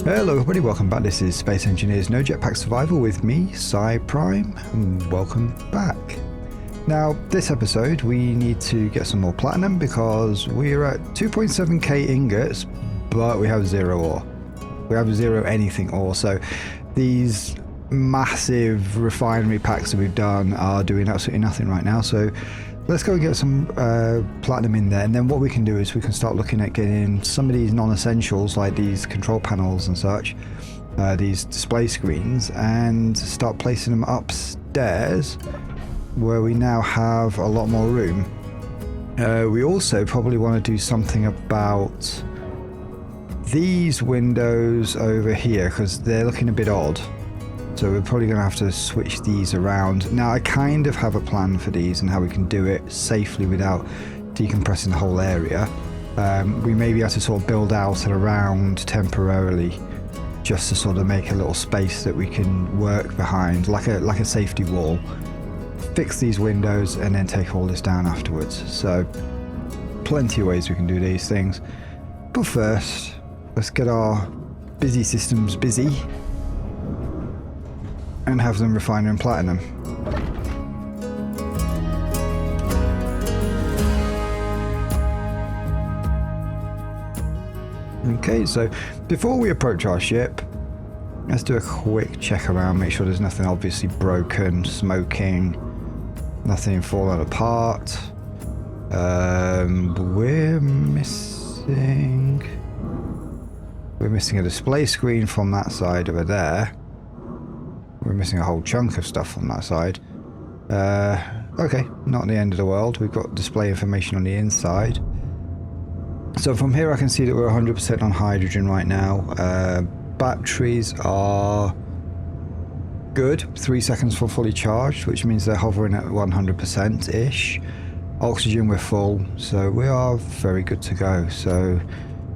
Hello everybody, welcome back. This is Space Engineers No Jetpack Survival with me, Cy Prime, and welcome back. Now, this episode we need to get some more platinum because we're at 2.7k ingots, but we have 0 ore. We have 0 anything ore, so these massive refinery packs that we've done are doing absolutely nothing right now, so let's go and get some platinum in there, and then what we can do is we can start looking at getting some of these non-essentials like these control panels and such, these display screens, and start placing them upstairs where we now have a lot more room. We also probably want to do something about these windows over here because they're looking a bit odd. So we're probably going to have to switch these around. Now I kind of have a plan for these and how we can do it safely without decompressing the whole area. We may be able to sort of build out and around temporarily just to sort of make a little space that we can work behind, like a safety wall. Fix these windows and then take all this down afterwards. So plenty of ways we can do these things. But first, let's get our busy systems busy and have them refine in platinum. Okay, so before we approach our ship, let's do a quick check around, make sure there's nothing obviously broken, smoking, nothing falling apart. We're missing a display screen from that side over there. We're missing a whole chunk of stuff on that side. Okay, not the end of the world. We've got display information on the inside. So from here I can see that we're 100% on hydrogen right now. Batteries are good. 3 seconds for fully charged, which means they're hovering at 100%-ish. Oxygen, we're full. So we are very good to go. So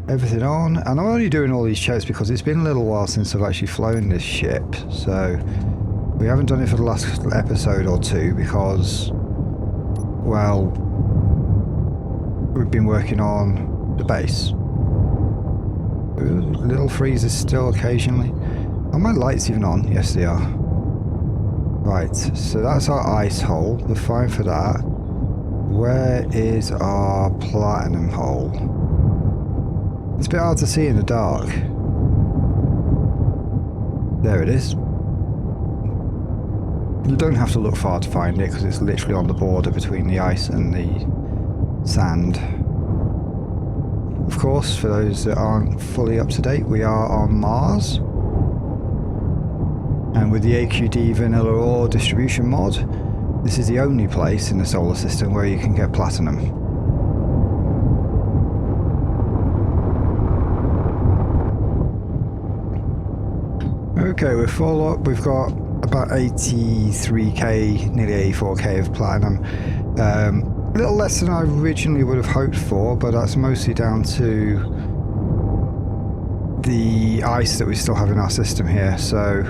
everything on, and I'm only doing all these checks because it's been a little while since I've actually flown this ship, so we haven't done it for the last episode or two because, well, we've been working on the base. Little freezers still occasionally. Are my lights even on? Yes they are. Right, so that's our ice hole, we're fine for that. Where is our platinum hole? It's a bit hard to see in the dark. There it is. You don't have to look far to find it because it's literally on the border between the ice and the sand. Of course, for those that aren't fully up to date, we are on Mars. And with the AQD vanilla ore distribution mod, this is the only place in the solar system where you can get platinum. Okay, we're full up. We've got about 83k, nearly 84k of platinum. A little less than I originally would have hoped for, but that's mostly down to the ice that we still have in our system here. So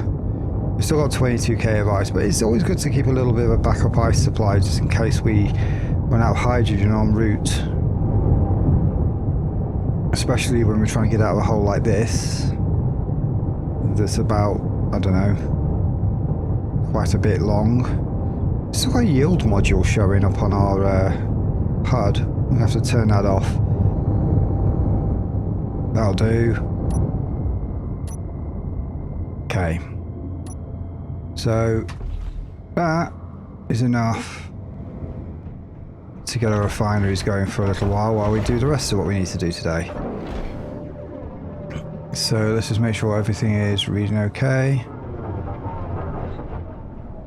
we've still got 22k of ice, but it's always good to keep a little bit of a backup ice supply just in case we run out of hydrogen en route. Especially when we're trying to get out of a hole like this. That's about, I don't know, quite a bit long. Still got a yield module showing up on our HUD. We'll have to turn that off. That'll do. Okay. So that is enough to get our refineries going for a little while we do the rest of what we need to do today. So let's just make sure everything is reading okay.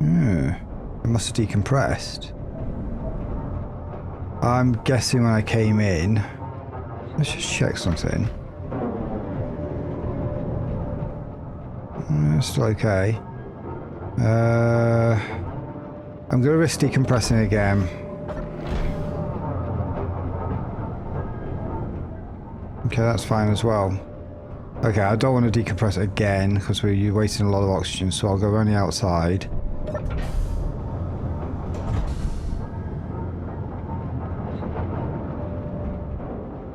It must have decompressed. I'm guessing when I came in... Let's just check something. Still okay. I'm going to risk decompressing again. Okay, that's fine as well. Okay, I don't want to decompress again because we're wasting a lot of oxygen, so I'll go around the outside.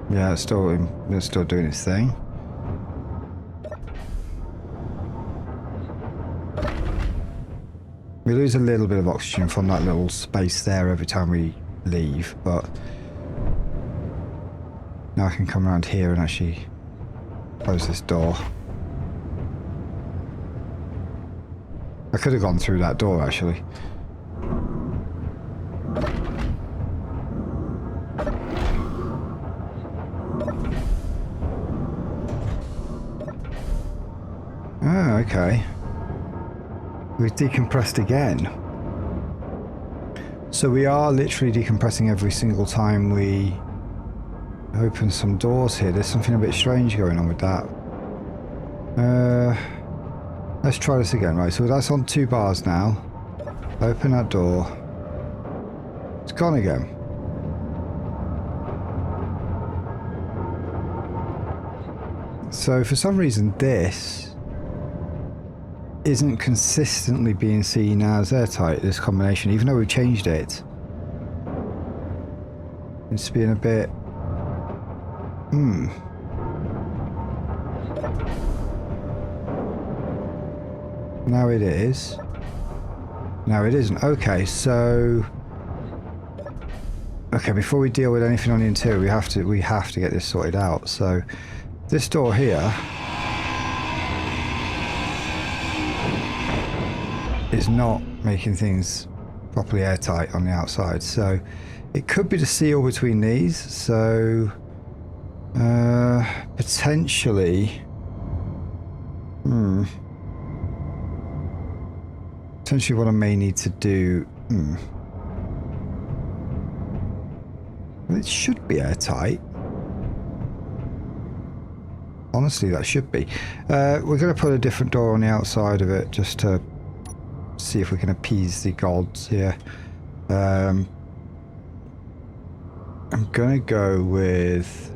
Yeah, it's still doing its thing. We lose a little bit of oxygen from that little space there every time we leave, but now I can come around here and actually close this door. I could have gone through that door actually. Oh, okay. We've decompressed again. So we are literally decompressing every single time we open some doors here. There's something a bit strange going on with that. Let's try this again. Right, so that's on 2 bars now. Open that door. It's gone again. So for some reason this isn't consistently being seen as airtight, this combination, even though we changed it. It's being a bit... Now it is. Now it isn't. Okay, so... Okay, before we deal with anything on the interior, we have to get this sorted out. So, this door here is not making things properly airtight on the outside, so it could be the seal between these. So potentially what I may need to do, well, it should be airtight. Honestly, that should be. We're going to put a different door on the outside of it just to see if we can appease the gods here. I'm gonna go with...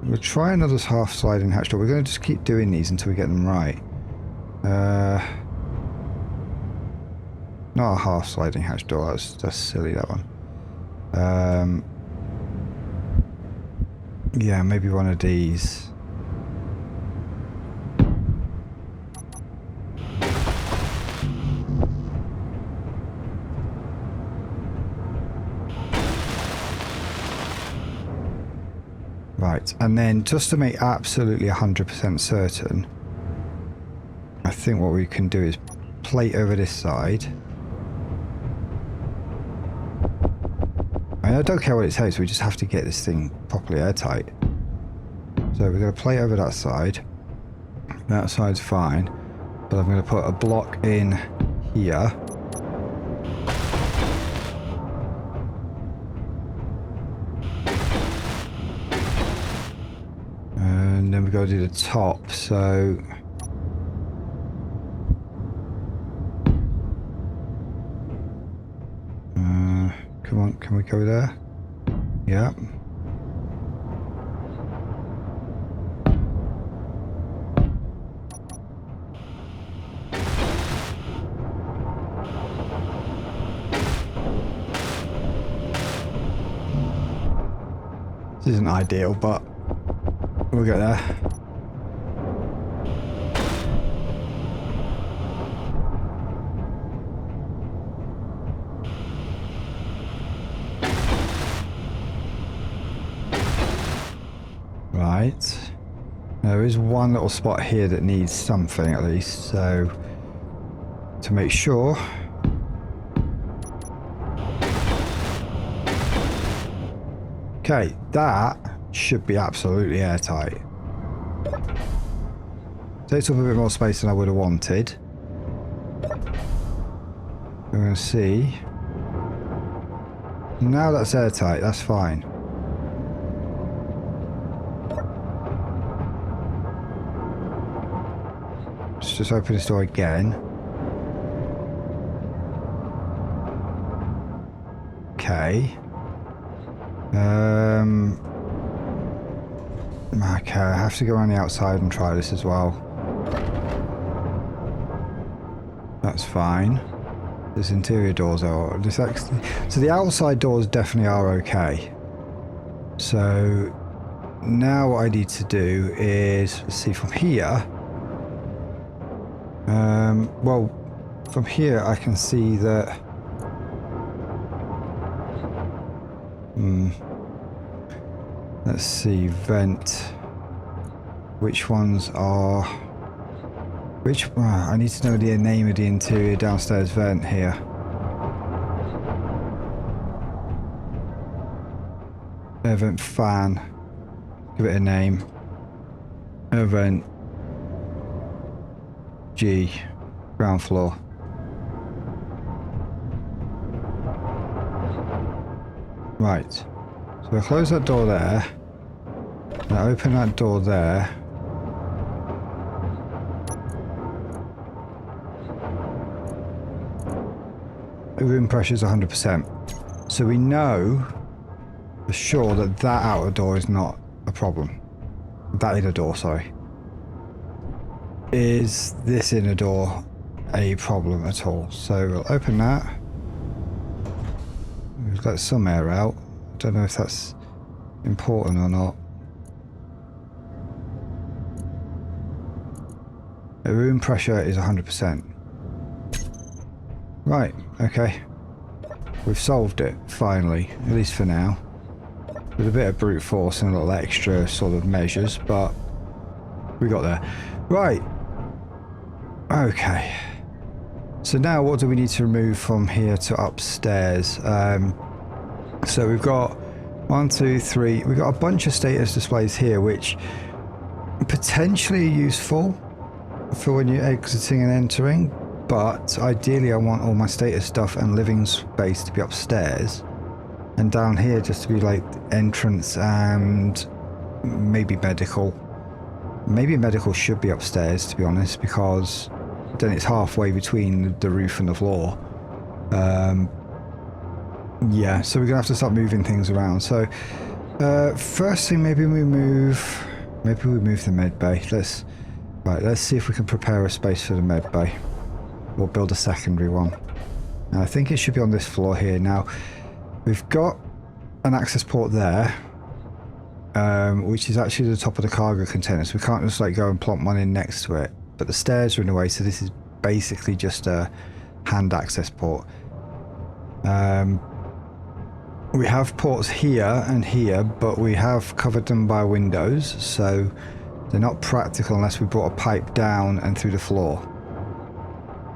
We'll try another half sliding hatch door. We're gonna just keep doing these until we get them right. Not a half sliding hatch door, that's silly, that one. Yeah, maybe one of these. Right, and then just to make absolutely 100% certain, I think what we can do is plate over this side. I don't care what it takes, we just have to get this thing properly airtight. So we're going to plate over that side. That side's fine, but I'm going to put a block in here. And then we've got to do the top, so... come on, can we go there? Yeah. This isn't ideal, but we'll get there. Right. There is one little spot here that needs something at least, so to make sure. Okay, that should be absolutely airtight. Takes up a bit more space than I would have wanted. We're going to see. Now that's airtight, that's fine. Let's just open this door again. Okay. Okay, I have to go on the outside and try this as well. That's fine. This interior doors are... So the outside doors definitely are okay. So now what I need to do is... Let's see, from here... well, from here I can see that... Let's see, vent. Which ones are... Which... I need to know the name of the interior downstairs vent here. Air vent fan. Give it a name. Air vent G. Ground floor. Right. So we'll close that door there. Now open that door there. Room pressure is 100%. So we know for sure that that outer door is not a problem. That inner door, sorry. Is this inner door a problem at all? So we'll open that. We've let some air out. I don't know if that's important or not. The room pressure is 100%. Right, okay. We've solved it, finally, at least for now. With a bit of brute force and a little extra sort of measures, but we got there. Right. Okay. So now what do we need to remove from here to upstairs? So we've got 1, 2, 3. We've got a bunch of status displays here, which potentially are useful for when you're exiting and entering, but ideally I want all my status stuff and living space to be upstairs, and down here just to be like entrance and maybe medical. Maybe medical should be upstairs, to be honest, because then it's halfway between the roof and the floor. Yeah, so we're gonna have to start moving things around. So first thing, maybe we move the med bay. Let's see if we can prepare a space for the med bay. We'll build a secondary one. And I think it should be on this floor here. Now, we've got an access port there, which is actually the top of the cargo container, so we can't just like go and plonk one in next to it. But the stairs are in the way, so this is basically just a hand access port. We have ports here and here, but we have covered them by windows, so they're not practical unless we brought a pipe down and through the floor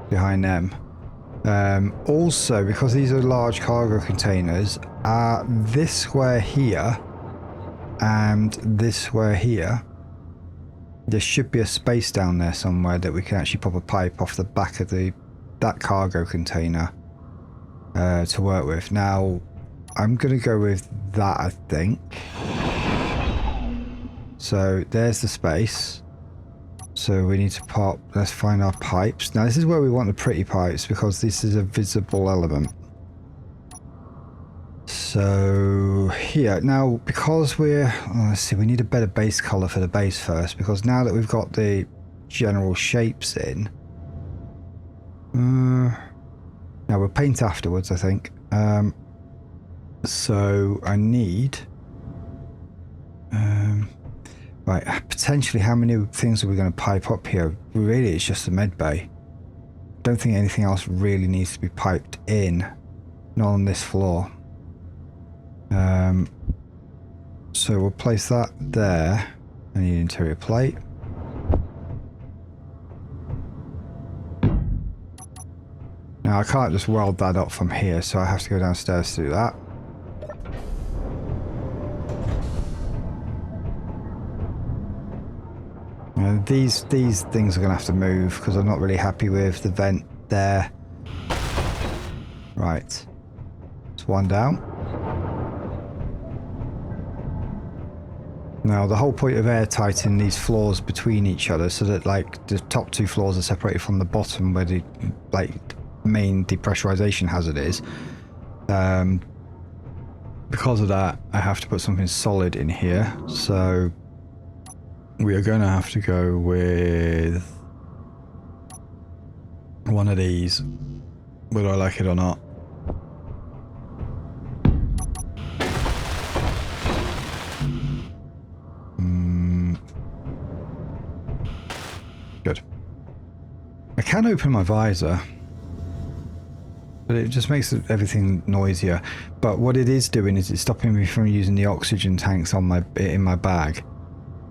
behind them. Also, because these are large cargo containers, this square here and this square here, there should be a space down there somewhere that we can actually pop a pipe off the back of that cargo container to work with. Now, I'm going to go with that, I think. So there's the space. So we need to pop, let's find our pipes. Now this is where we want the pretty pipes because this is a visible element. So here, now because let's see, we need a better base color for the base first, because now that we've got the general shapes in, now we'll paint afterwards, I think. So I need, right, potentially how many things are we going to pipe up here? Really, it's just a med bay. Don't think anything else really needs to be piped in, not on this floor. So we'll place that there. I need an interior plate. Now I can't just weld that up from here, so I have to go downstairs to do that. These things are going to have to move because I'm not really happy with the vent there. Right. It's one down. Now, the whole point of airtighting these floors between each other so that, like, the top two floors are separated from the bottom where the, like, main depressurization hazard is. Because of that, I have to put something solid in here. So, we are going to have to go with one of these, whether I like it or not. Good. I can open my visor, but it just makes everything noisier. But what it is doing is it's stopping me from using the oxygen tanks on in my bag.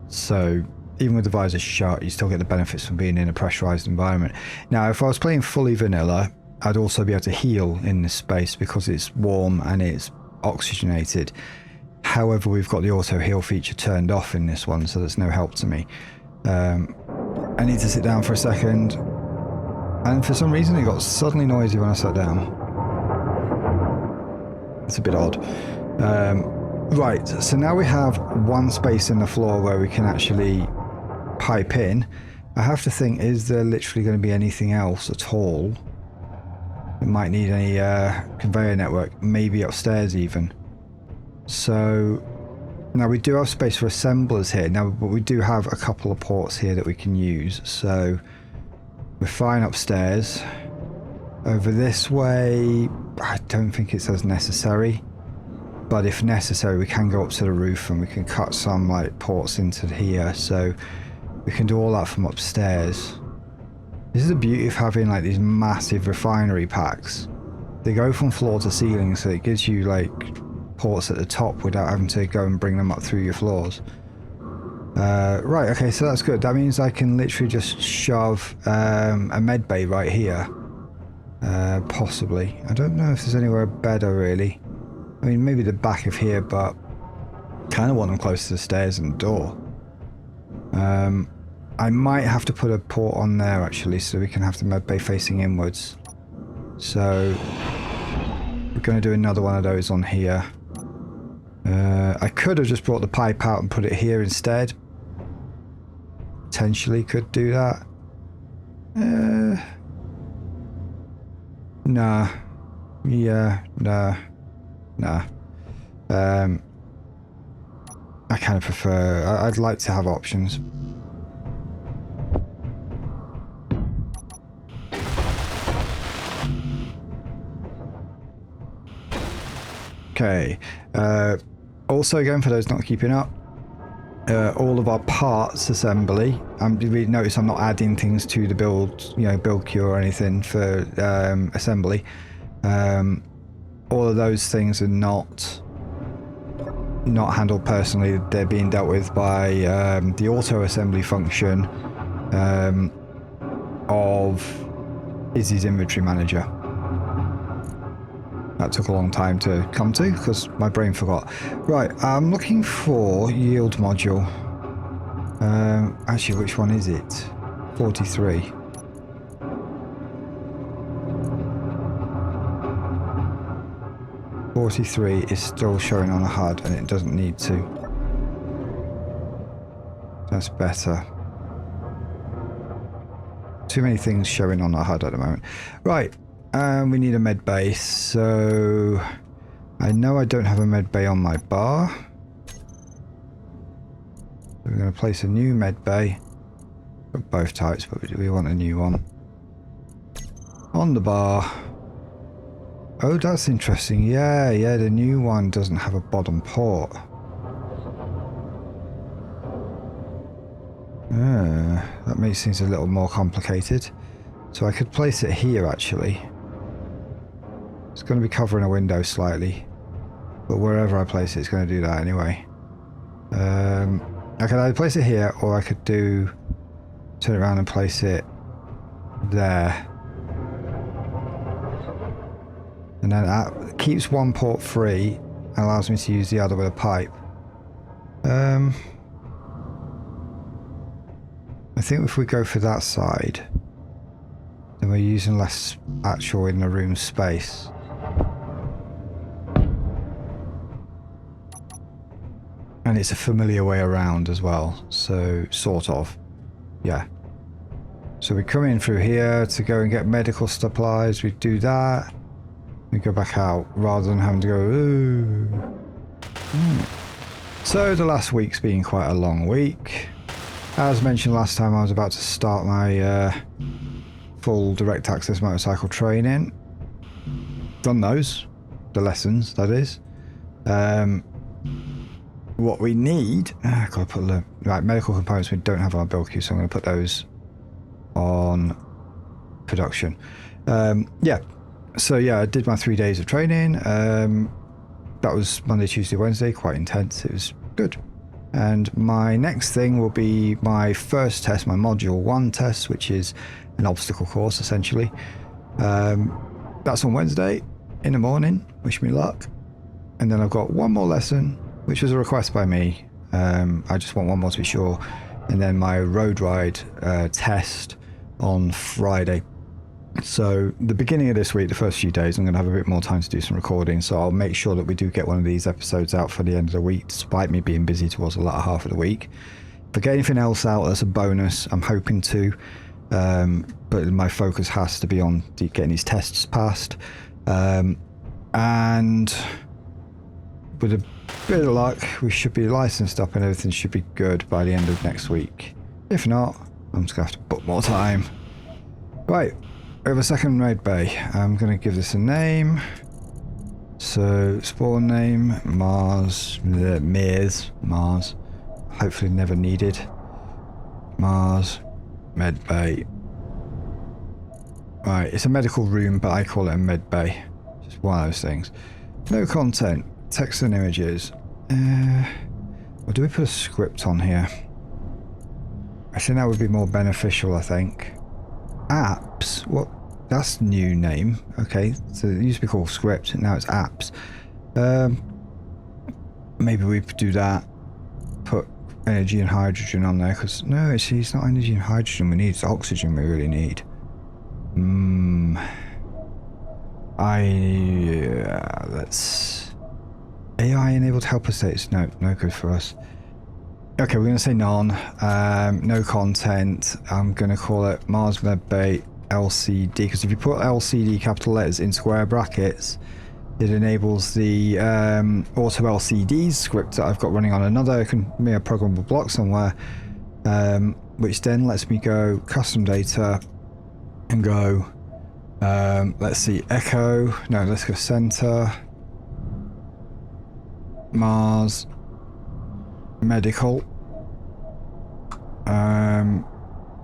So even with the visor shut, you still get the benefits from being in a pressurized environment. Now, if I was playing fully vanilla, I'd also be able to heal in this space because it's warm and it's oxygenated. However, we've got the auto heal feature turned off in this one, so there's no help to me. I need to sit down for a second, and for some reason it got suddenly noisy when I sat down. It's a bit odd. Right, so now we have one space in the floor where we can actually pipe in. I have to think, is there literally going to be anything else at all? It might need a conveyor network, maybe upstairs even. So now we do have space for assemblers here now, but we do have a couple of ports here that we can use. So we're fine upstairs. Over this way, I don't think it's as necessary, but if necessary, we can go up to the roof and we can cut some like ports into here. So we can do all that from upstairs. This is the beauty of having like these massive refinery packs. They go from floor to ceiling, so it gives you like ports at the top without having to go and bring them up through your floors. Right, okay, so that's good. That means I can literally just shove a med bay right here. Possibly. I don't know if there's anywhere better really. I mean, maybe the back of here, but kind of want them close to the stairs and door. I might have to put a port on there actually, so we can have the med bay facing inwards. So we're going to do another one of those on here. I could have just brought the pipe out and put it here instead. Potentially could do that. Nah. Yeah, nah. Nah. I kind of prefer... I'd like to have options. Okay. Also, again, for those not keeping up, all of our parts assembly. You notice I'm not adding things to the build, build queue or anything for assembly. All of those things are not handled personally. They're being dealt with by the auto assembly function of Izzy's inventory manager. That took a long time to come to because my brain forgot. Right, I'm looking for yield module. Actually, which one is it? 43. .43 is still showing on the HUD and it doesn't need to. That's better. Too many things showing on the HUD at the moment. Right. We need a med bay, so I know I don't have a med bay on my bar. We're going to place a new med bay. Got both types, but we want a new one. On the bar. Oh, that's interesting. Yeah, the new one doesn't have a bottom port. That makes things a little more complicated. So I could place it here, actually. It's going to be covering a window slightly, but wherever I place it, it's going to do that anyway. I could either place it here, or I could turn it around and place it there. And then that keeps one port free and allows me to use the other with a pipe. I think if we go for that side, then we're using less actual in the room space. And it's a familiar way around as well. So, sort of. Yeah. So we come in through here to go and get medical supplies. We do that. We go back out rather than having to go, ooh. So the last week's been quite a long week. As mentioned last time, I was about to start my full direct access motorcycle training. Done those. The lessons, that is. What we need... I've got to put the right medical components we don't have on our build queue, so I'm going to put those on production. Yeah. So yeah, I did my 3 days of training. That was Monday, Tuesday, Wednesday. Quite intense. It was good. And my next thing will be my first test, my Module 1 test, which is an obstacle course, essentially. That's on Wednesday in the morning. Wish me luck. And then I've got one more lesson, which was a request by me. I just want one more to be sure. And then my road ride test on Friday. So the beginning of this week, the first few days, I'm going to have a bit more time to do some recording. So I'll make sure that we do get one of these episodes out for the end of the week, despite me being busy towards the latter half of the week. If I get anything else out, that's a bonus. I'm hoping to. But my focus has to be on getting these tests passed. And with a bit of luck, we should be licensed up and everything should be good by the end of next week. If not, I'm just going to have to book more time. Right, we have a second med bay. I'm going to give this a name. So, spawn name, Mars, Mars. Hopefully never needed. Mars, med bay. Right, it's a medical room, but I call it a med bay. Just one of those things. No content, text and images. Or do we put a script on here? I think that would be more beneficial, I think. Apps? What? That's new name. Okay, so it used to be called script, and now it's apps. Maybe we do that. Put energy and hydrogen on there, because no, it's not energy and hydrogen we need, it's oxygen we really need. Let's... AI enabled helper states. No good for us. Okay, we're going to say none. No content. I'm going to call it Mars Medbay LCD, because if you put LCD capital letters in square brackets, it enables the auto LCDs script that I've got running on another programmable block somewhere, which then lets me go custom data and go, let's see, echo. No, let's go center. Mars medical.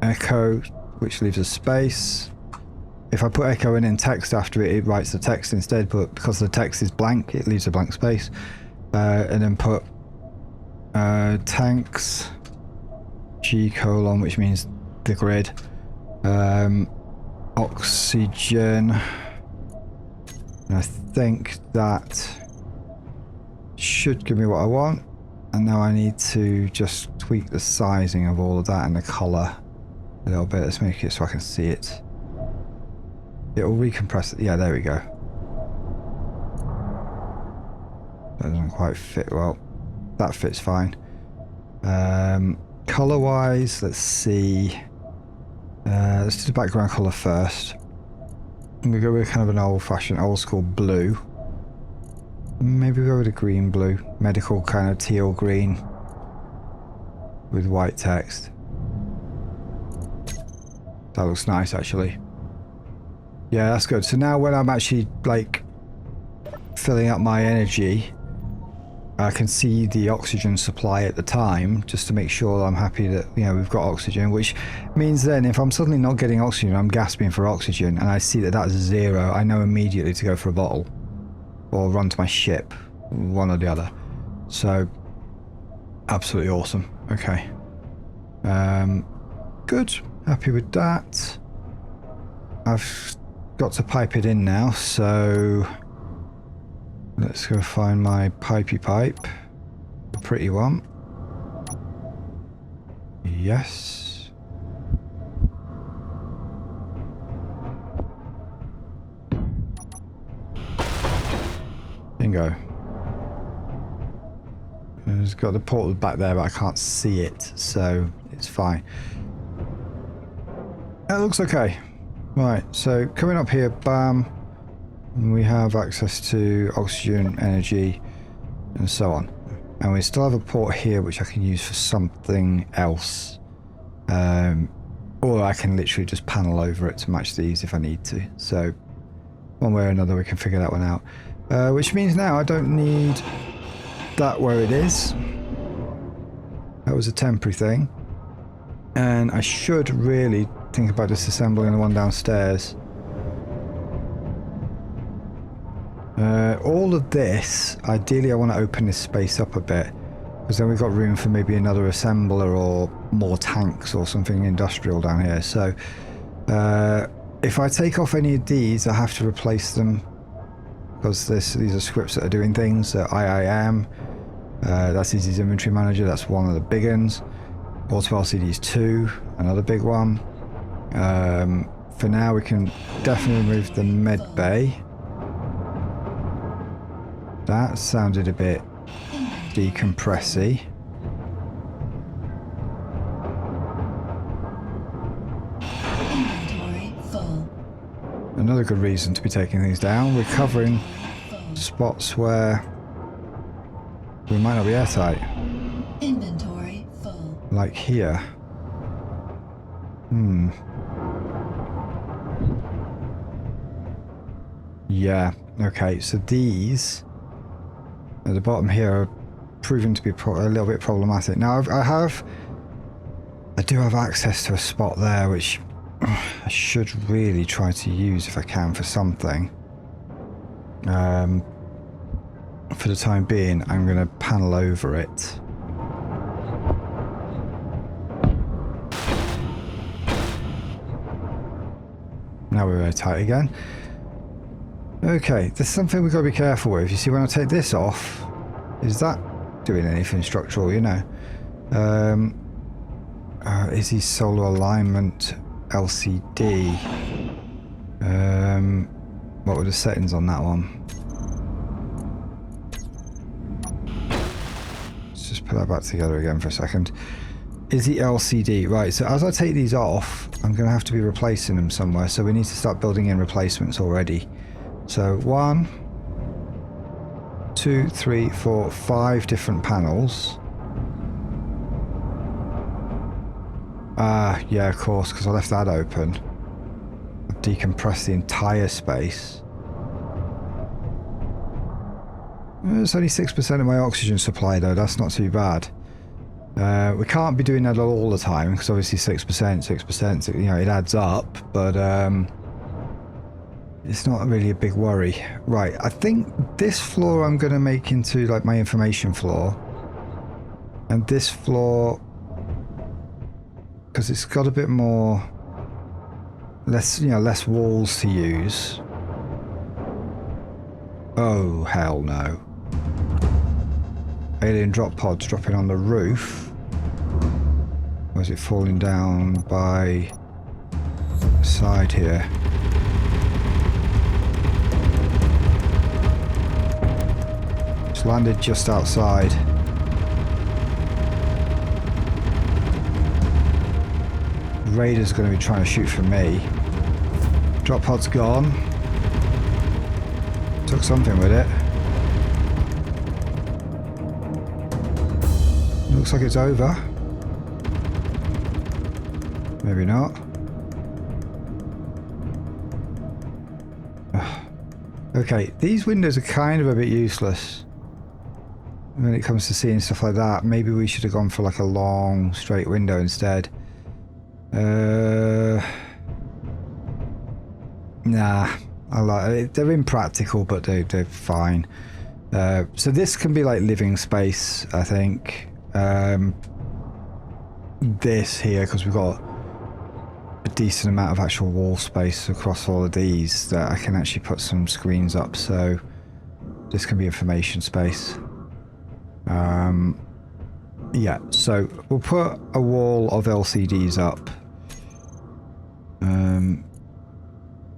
Echo, which leaves a space. If I put echo in text after it, it writes the text instead, but because the text is blank, it leaves a blank space. And then put tanks, G colon, which means the grid. Oxygen. And I think that should give me what I want. And now I need to just tweak the sizing of all of that and the color a little bit. Let's make it so I can see it. It'll recompress it. Yeah, there we go. That doesn't quite fit well. That fits fine. Color wise, let's see. Let's do the background color first. I'm gonna go with kind of an old-fashioned, old-school blue. Maybe go with a green blue, medical kind of teal green with white text. That looks nice, actually. Yeah, that's good. So now when I'm actually like filling up my energy, I can see the oxygen supply at the time, just to make sure I'm happy that, you know, we've got oxygen, which means then if I'm suddenly not getting oxygen, I'm gasping for oxygen, and I see that that's 0, I know immediately to go for a bottle or run to my ship, one or the other. So absolutely awesome. Okay, good, happy with that. I've got to pipe it in now, so let's go find my pipey pipe, the pretty one. Yes. Bingo. It's got the portal back there, but I can't see it, so it's fine. That looks okay. Right, so coming up here, bam, we have access to oxygen, energy, and so on. And we still have a port here which I can use for something else. Or I can literally just panel over it to match these if I need to. So one way or another we can figure that one out. Which means now I don't need that where it is. That was a temporary thing. And I should really think about disassembling the one downstairs. All of this, ideally I want to open this space up a bit, because then we've got room for maybe another assembler or more tanks or something industrial down here. So if I take off any of these, I have to replace them, because these are scripts that are doing things. IIM, that's Easy's inventory manager, that's one of the big ones. Auto LCDs 2, another big one. For now we can definitely remove the med bay. That sounded a bit decompressy. Another good reason to be taking these down. We're covering spots where we might not be airtight. Inventory full. Like here. Yeah, okay, so these at the bottom here are proving to be a little bit problematic. Now I do have access to a spot there which I should really try to use if I can for something. For the time being, I'm going to panel over it. Now we're very tight again. Okay, there's something we've got to be careful with. You see, when I take this off, is that doing anything structural, you know? Is he solar alignment LCD? What were the settings on that one? Let's just put that back together again for a second. Is he LCD? Right, so as I take these off, I'm going to have to be replacing them somewhere, so we need to start building in replacements already. So 1, 2, 3, 4, 5 different panels. Yeah, of course, because I left that open. I've decompressed the entire space. It's only 6% of my oxygen supply though, that's not too bad. We can't be doing that all the time, because obviously 6%, you know, it adds up, but it's not really a big worry. Right, I think this floor I'm going to make into like my information floor. And this floor, because it's got a bit more, less walls to use. Oh, hell no. Alien drop pods dropping on the roof. Or is it falling down by the side here? It's landed just outside. Raider's going to be trying to shoot for me. Drop pod's gone. Took something with it. Looks like it's over. Maybe not. Okay, these windows are kind of a bit useless when it comes to seeing stuff like that. Maybe we should have gone for like a long straight window instead. Nah, I like it. They're impractical, but they're fine. So this can be like living space, I think. This here, because we've got a decent amount of actual wall space across all of these, that I can actually put some screens up, so this can be information space. Yeah, so we'll put a wall of LCDs up.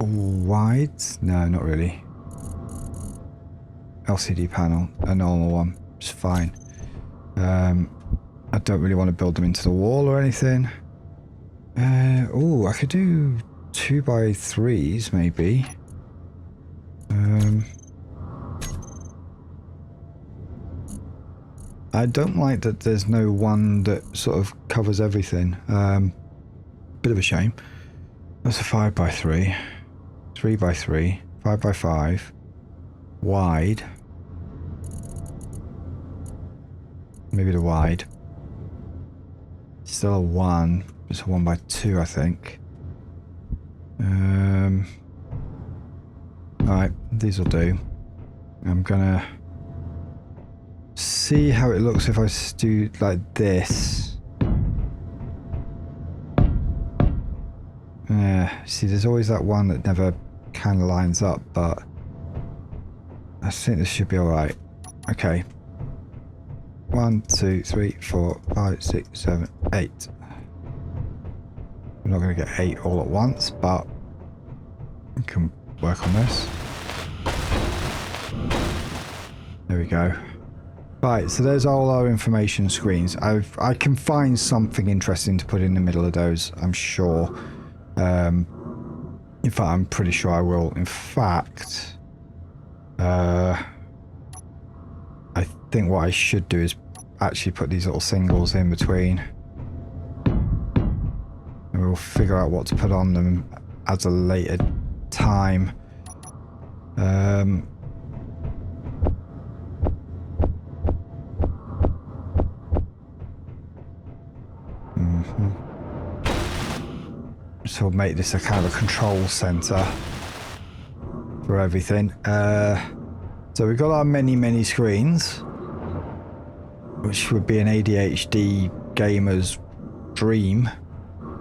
Wide? No, not really. LCD panel, a normal one, it's fine. I don't really want to build them into the wall or anything. Oh, I could do 2x3s maybe. I don't like that there's no one that sort of covers everything. Bit of a shame. That's a 5x3, 3x3, 5x5, wide. Maybe the wide. Still a 1. It's a 1x2, I think. Alright, these will do. I'm gonna see how it looks if I do like this. See, there's always that one that never kind of lines up, but I think this should be alright. Okay. 1, 2, 3, 4, 5, 6, 7, 8. We're not going to get 8 all at once, but we can work on this. There we go. Right, so there's all our information screens. I can find something interesting to put in the middle of those, I'm sure. In fact, I'm pretty sure I will. In fact, I think what I should do is actually put these little singles in between. And we'll figure out what to put on them at a later time. So we'll make this a kind of a control center for everything. So we've got our many screens, which would be an ADHD gamer's dream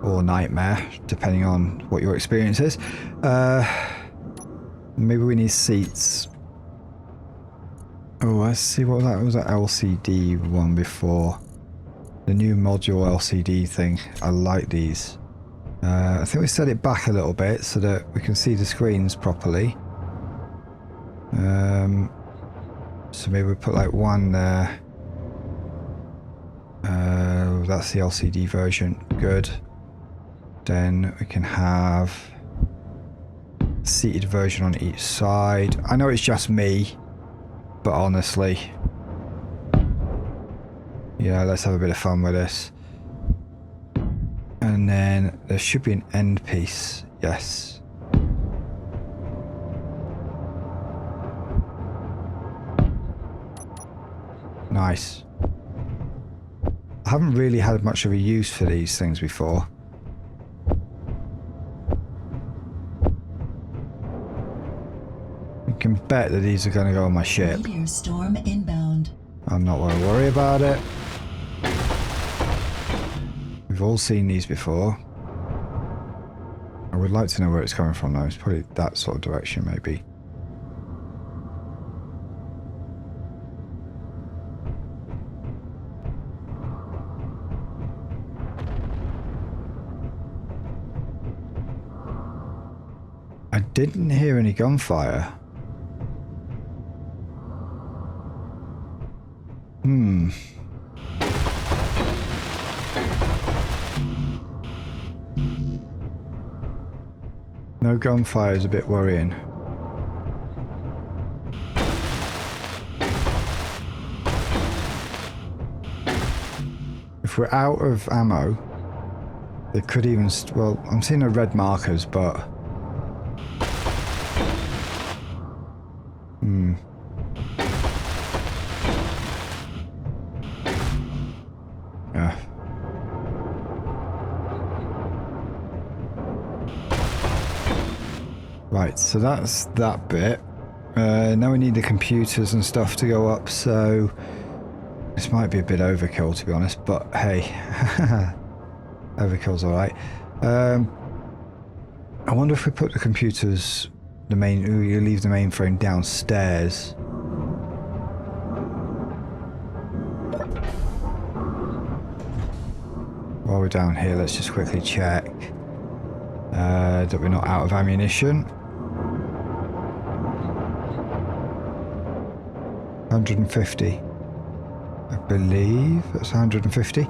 or nightmare, depending on what your experience is. Maybe we need seats. Oh, let's see, what was that? It was that LCD one before. The new module LCD thing. I like these. I think we set it back a little bit so that we can see the screens properly. So maybe we put like one there. That's the LCD version. Good. Then we can have a seated version on each side. I know it's just me, but honestly, yeah, let's have a bit of fun with this. And then there should be an end piece. Yes. Nice. I haven't really had much of a use for these things before. You can bet that these are going to go on my ship. Meteor storm inbound. I'm not going to worry about it. We've all seen these before. I would like to know where it's coming from though. It's probably that sort of direction maybe. I didn't hear any gunfire. No gunfire is a bit worrying. If we're out of ammo, they could even... well, I'm seeing the red markers, but... Yeah. Right, so that's that bit. Now we need the computers and stuff to go up, so this might be a bit overkill to be honest, but hey, overkill's alright. I wonder if we put the computers, you leave the mainframe downstairs. While we're down here, let's just quickly check that we're not out of ammunition. 150. I believe that's 150.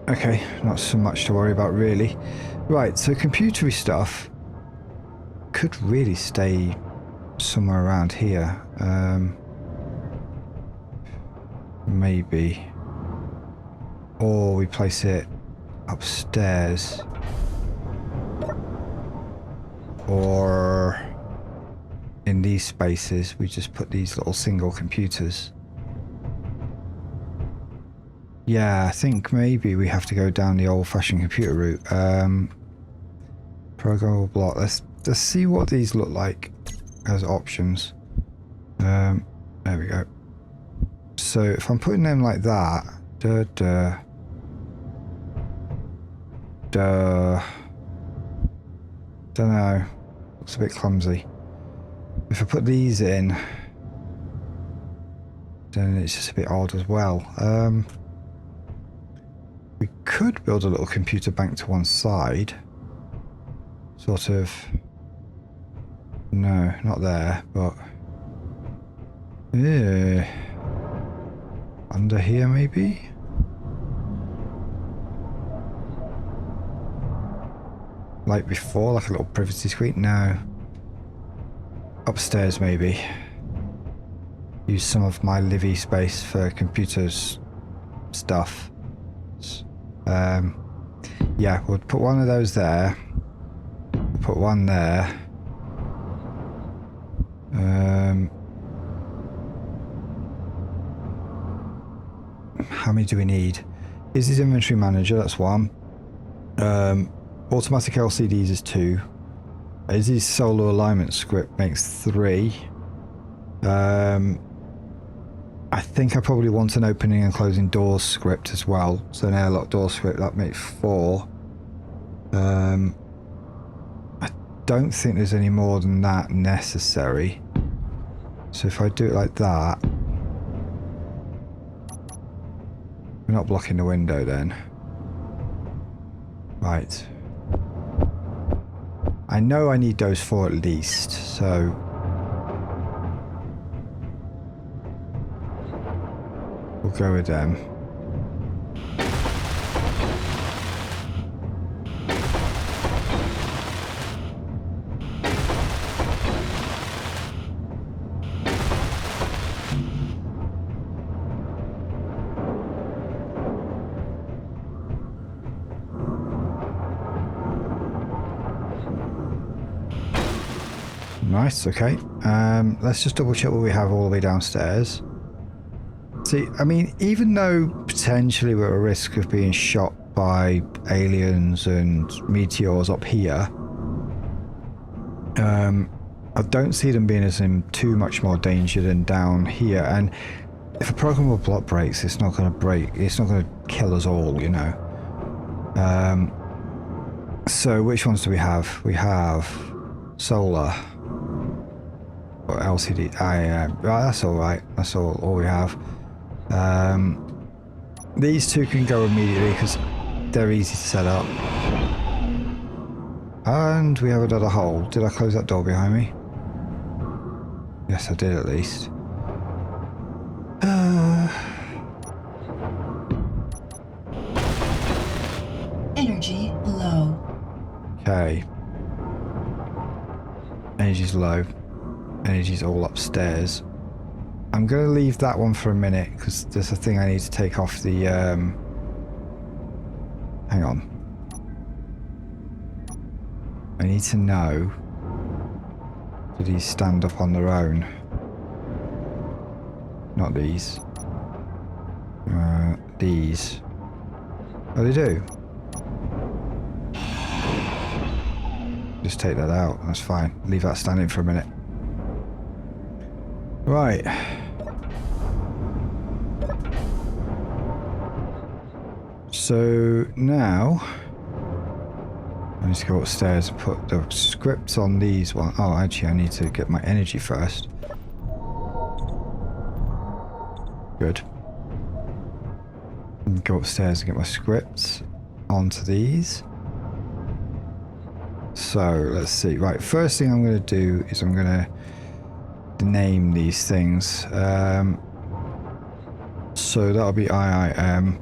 Okay, not so much to worry about really. Right, so computery stuff could really stay somewhere around here. Maybe. Or we place it upstairs. Or in these spaces, we just put these little single computers. Yeah, I think maybe we have to go down the old-fashioned computer route. Programmable block. Let's see what these look like as options. There we go. So if I'm putting them like that, don't know. Looks a bit clumsy. If I put these in, then it's just a bit odd as well. We could build a little computer bank to one side. Sort of. No, not there, but. Yeah. Under here, maybe? Like before, like a little privacy screen? No. Upstairs, maybe. Use some of my living space for computers stuff. Yeah, we'll put one of those there. Put one there. How many do we need? Is this inventory manager? That's one. Automatic LCDs is 2. Is this solar alignment script makes 3. I think I probably want an opening and closing doors script as well. So an airlock door script, that makes 4. I don't think there's any more than that necessary. So if I do it like that, we're not blocking the window then. Right. I know I need those 4 at least, so we'll go with them. Nice, okay. Let's just double check what we have all the way downstairs. See, I mean, even though potentially we're at risk of being shot by aliens and meteors up here, I don't see them being as in too much more danger than down here. And if a programmable block breaks, it's not going to break. It's not going to kill us all, you know. So which ones do we have? We have solar. Or LCD. That's all right. That's all we have. These two can go immediately because they're easy to set up. And we have another hole. Did I close that door behind me? Yes, I did at least. Energy low. Okay. Energy's low. Energy's all upstairs. I'm going to leave that one for a minute because there's a thing I need to take off the... Hang on. I need to know, do these stand up on their own? Not these. These. Oh, they do. Just take that out. That's fine. Leave that standing for a minute. Right. So now I need to go upstairs and put the scripts on these one. Oh, actually, I need to get my energy first. Good. And go upstairs and get my scripts onto these. So let's see. Right, first thing I'm going to do is I'm going to name these things. So that'll be IIM.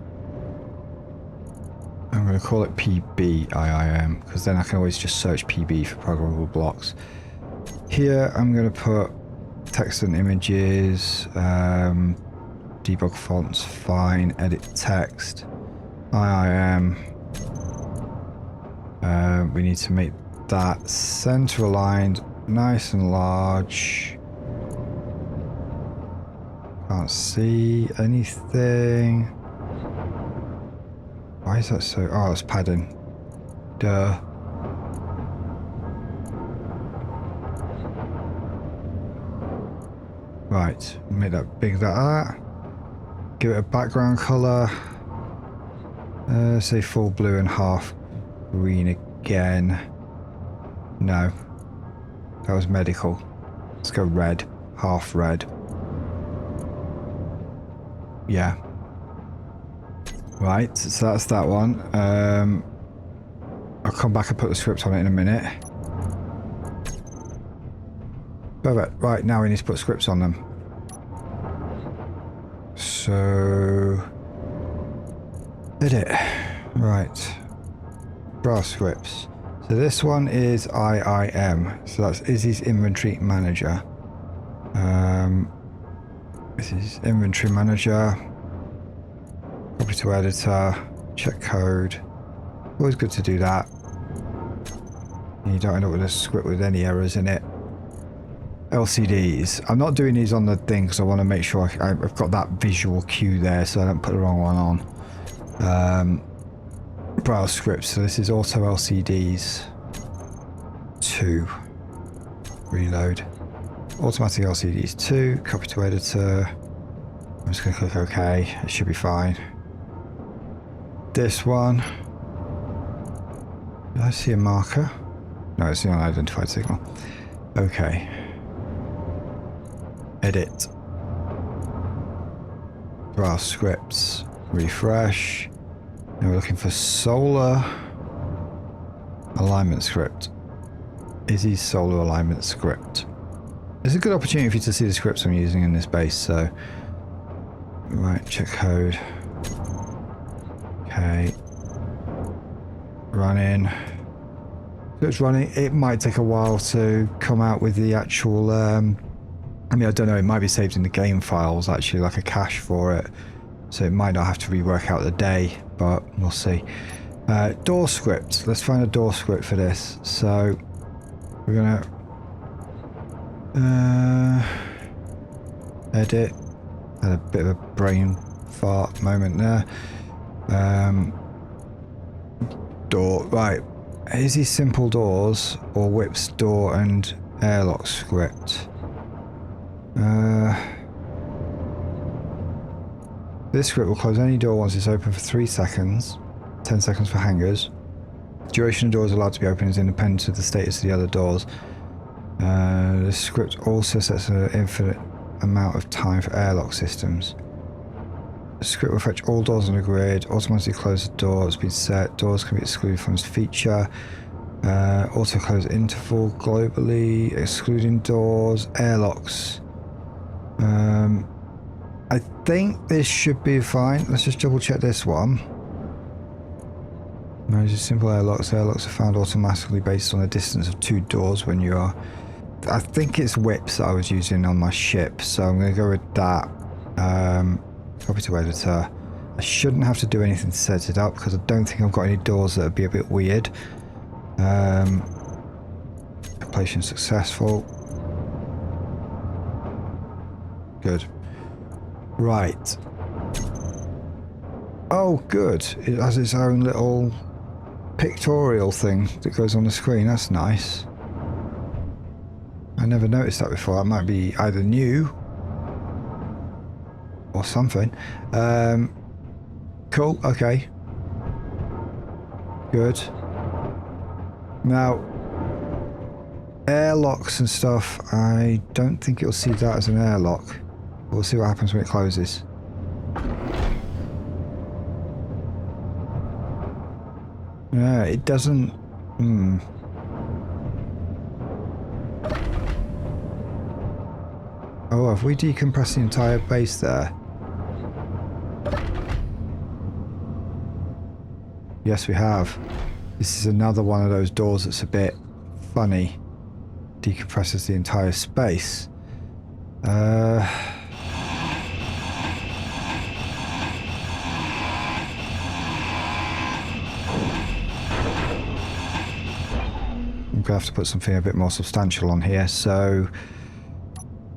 I'm going to call it PBIIM because then I can always just search PB for programmable blocks. Here I'm going to put text and images, debug fonts, fine, edit text, IIM. We need to make that center aligned, nice and large. Can't see anything. Why is that so? Oh, it's padding. Duh. Right, make that big that. Give it a background color. Say full blue and half green again. No. That was medical. Let's go red. Half red. Yeah. Right, so that's that one. I'll come back and put the script on it in a minute. Perfect. Right, now we need to put scripts on them. So... edit. Right. Draw scripts. So this one is IIM. So that's Izzy's Inventory Manager. This is Inventory Manager. Copy to editor. Check code. Always good to do that. You don't end up with a script with any errors in it. LCDs. I'm not doing these on the thing because I want to make sure I've got that visual cue there so I don't put the wrong one on. Browse scripts. So this is auto LCDs 2. Reload. Automatic LCDs 2. Copy to editor. I'm just going to click OK. It should be fine. This one. Did I see a marker? No, it's the unidentified signal. Okay. Edit. Browse scripts. Refresh. Now we're looking for solar alignment script. Izzy's solar alignment script. It's a good opportunity for you to see the scripts I'm using in this base, so... Right, check code. Okay. Running. So it's running. It might take a while to come out with the actual... I mean, I don't know, it might be saved in the game files, actually, like a cache for it. So it might not have to rework out the day, but we'll see. Door script. Let's find a door script for this. So we're gonna edit. Had a bit of a brain fart moment there. Door. Right. Is he simple doors or whips door and airlock script? This script will close any door once it's open for 3 seconds, 10 seconds for hangers. Duration of doors allowed to be open is independent of the status of the other doors. This script also sets an infinite amount of time for airlock systems. The script will fetch all doors on the grid, automatically close the door that's been set, doors can be excluded from this feature, auto close interval globally, excluding doors, airlocks. I think this should be fine. Let's just double check this one. Manage simple airlocks. Airlocks are found automatically based on the distance of 2 doors when you are... I think it's whips that I was using on my ship, so I'm going to go with that. Copy to editor. I shouldn't have to do anything to set it up because I don't think I've got any doors that would be a bit weird. Completion successful. Good. Right. Oh, good. It has its own little pictorial thing that goes on the screen. That's nice. I never noticed that before. That might be either new or something. Cool. Okay. Good. Now, airlocks and stuff, I don't think it'll see that as an airlock. We'll see what happens when it closes. Yeah, it doesn't... Oh, have we decompressed the entire base there? Yes, we have. This is another one of those doors that's a bit funny. Decompresses the entire space. I'm gonna have to put something a bit more substantial on here, so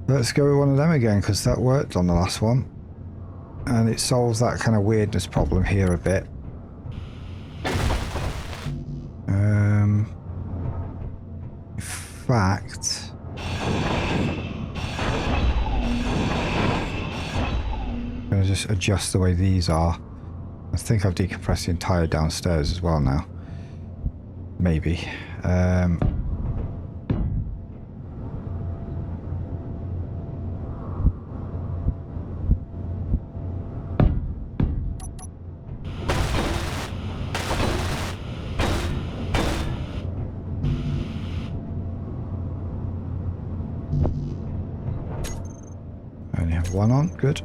let's go with one of them again, because that worked on the last one. And it solves that kind of weirdness problem here a bit. In fact, I'm going to just adjust the way these are. I think I've decompressed the entire downstairs as well now. Maybe. I only have one on. Good.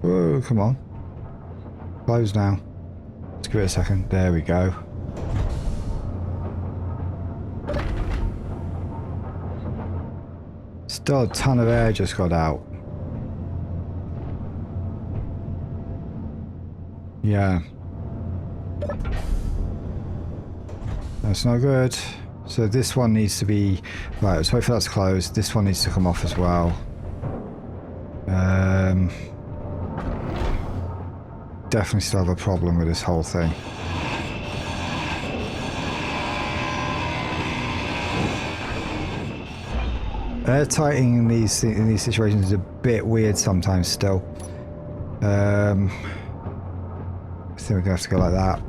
Whoa, come on. Close now. Let's give it a second. There we go. Still a ton of air just got out. Yeah. That's not good. So this one needs to be... Right, let's wait for that to close. This one needs to come off as well. Definitely still have a problem with this whole thing. Airtighting in these situations is a bit weird sometimes still. I think we're gonna have to go like that.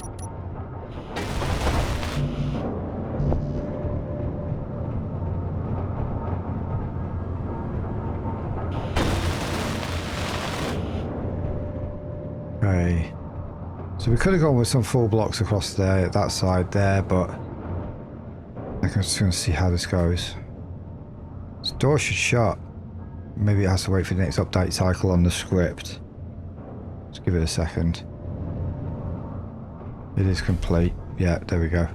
Okay. So we could have gone with some full blocks across there, that side there, but I'm just going to see how this goes. This door should shut. Maybe it has to wait for the next update cycle on the script. Let's give it a second. It is complete. Yeah, there we go.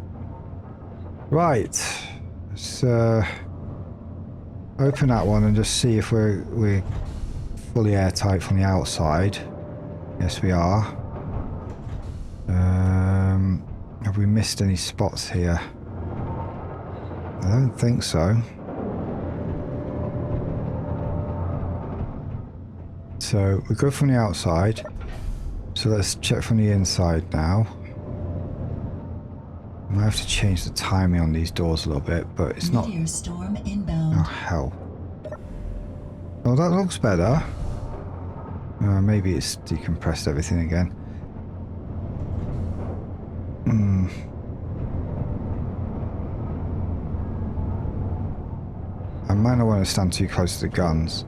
Right. Let's open that one and just see if we're fully airtight from the outside. Yes, we are. Have we missed any spots here? I don't think so. So we're good from the outside. So let's check from the inside now. I might have to change the timing on these doors a little bit, but it's not... Meteor storm inbound. Oh, hell. Oh, that looks better. Maybe it's decompressed everything again. I might not want to stand too close to the guns.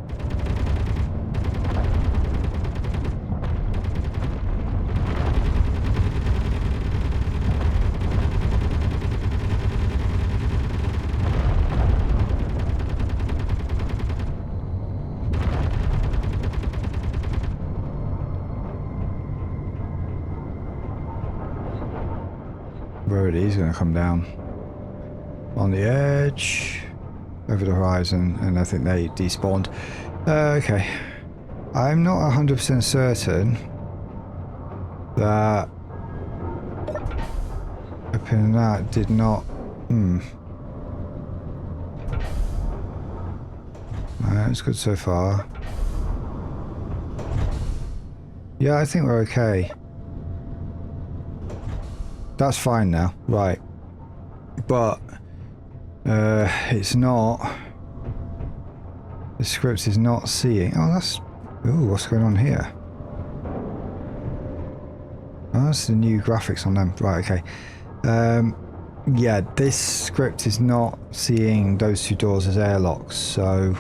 Where it is going to come down. On the edge. Over the horizon. And I think they despawned. Okay. I'm not 100% certain that opening that did not... That's good so far. Yeah, I think we're okay. That's fine now, right. But it's not... The script is not seeing... Oh, that's... Ooh, what's going on here? Oh, that's the new graphics on them. Right, okay. Yeah, this script is not seeing those two doors as airlocks, so...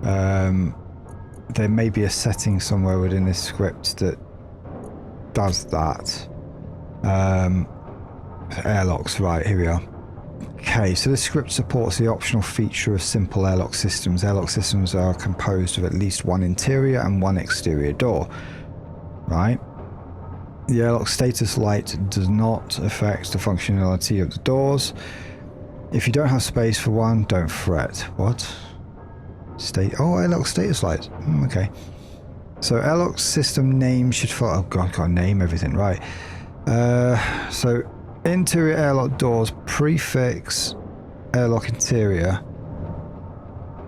there may be a setting somewhere within this script that does that. Airlocks, right, here we are. Okay, so this script supports the optional feature of simple airlock systems. Airlock systems are composed of at least one interior and one exterior door. Right. The airlock status light does not affect the functionality of the doors. If you don't have space for one, don't fret. What? Airlock status lights. Okay. So airlock system name should follow. Oh god, gotta name everything, right. So interior airlock doors prefix airlock interior.